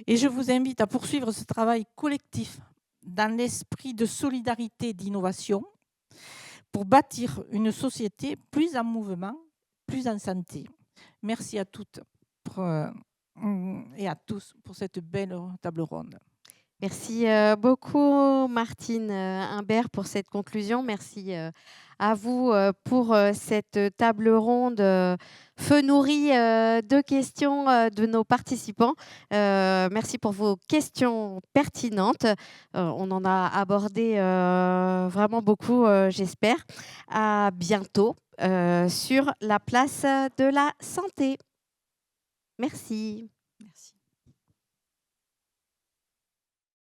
Et je vous invite à poursuivre ce travail collectif dans l'esprit de solidarité et d'innovation pour bâtir une société plus en mouvement, plus en santé. Merci à toutes et à tous pour cette belle table ronde. Merci beaucoup Martine Imbert pour cette conclusion. Merci à vous pour cette table ronde feu nourri de questions de nos participants. Merci pour vos questions pertinentes. On en a abordé vraiment beaucoup, j'espère. À bientôt sur la place de la santé. Merci. Merci.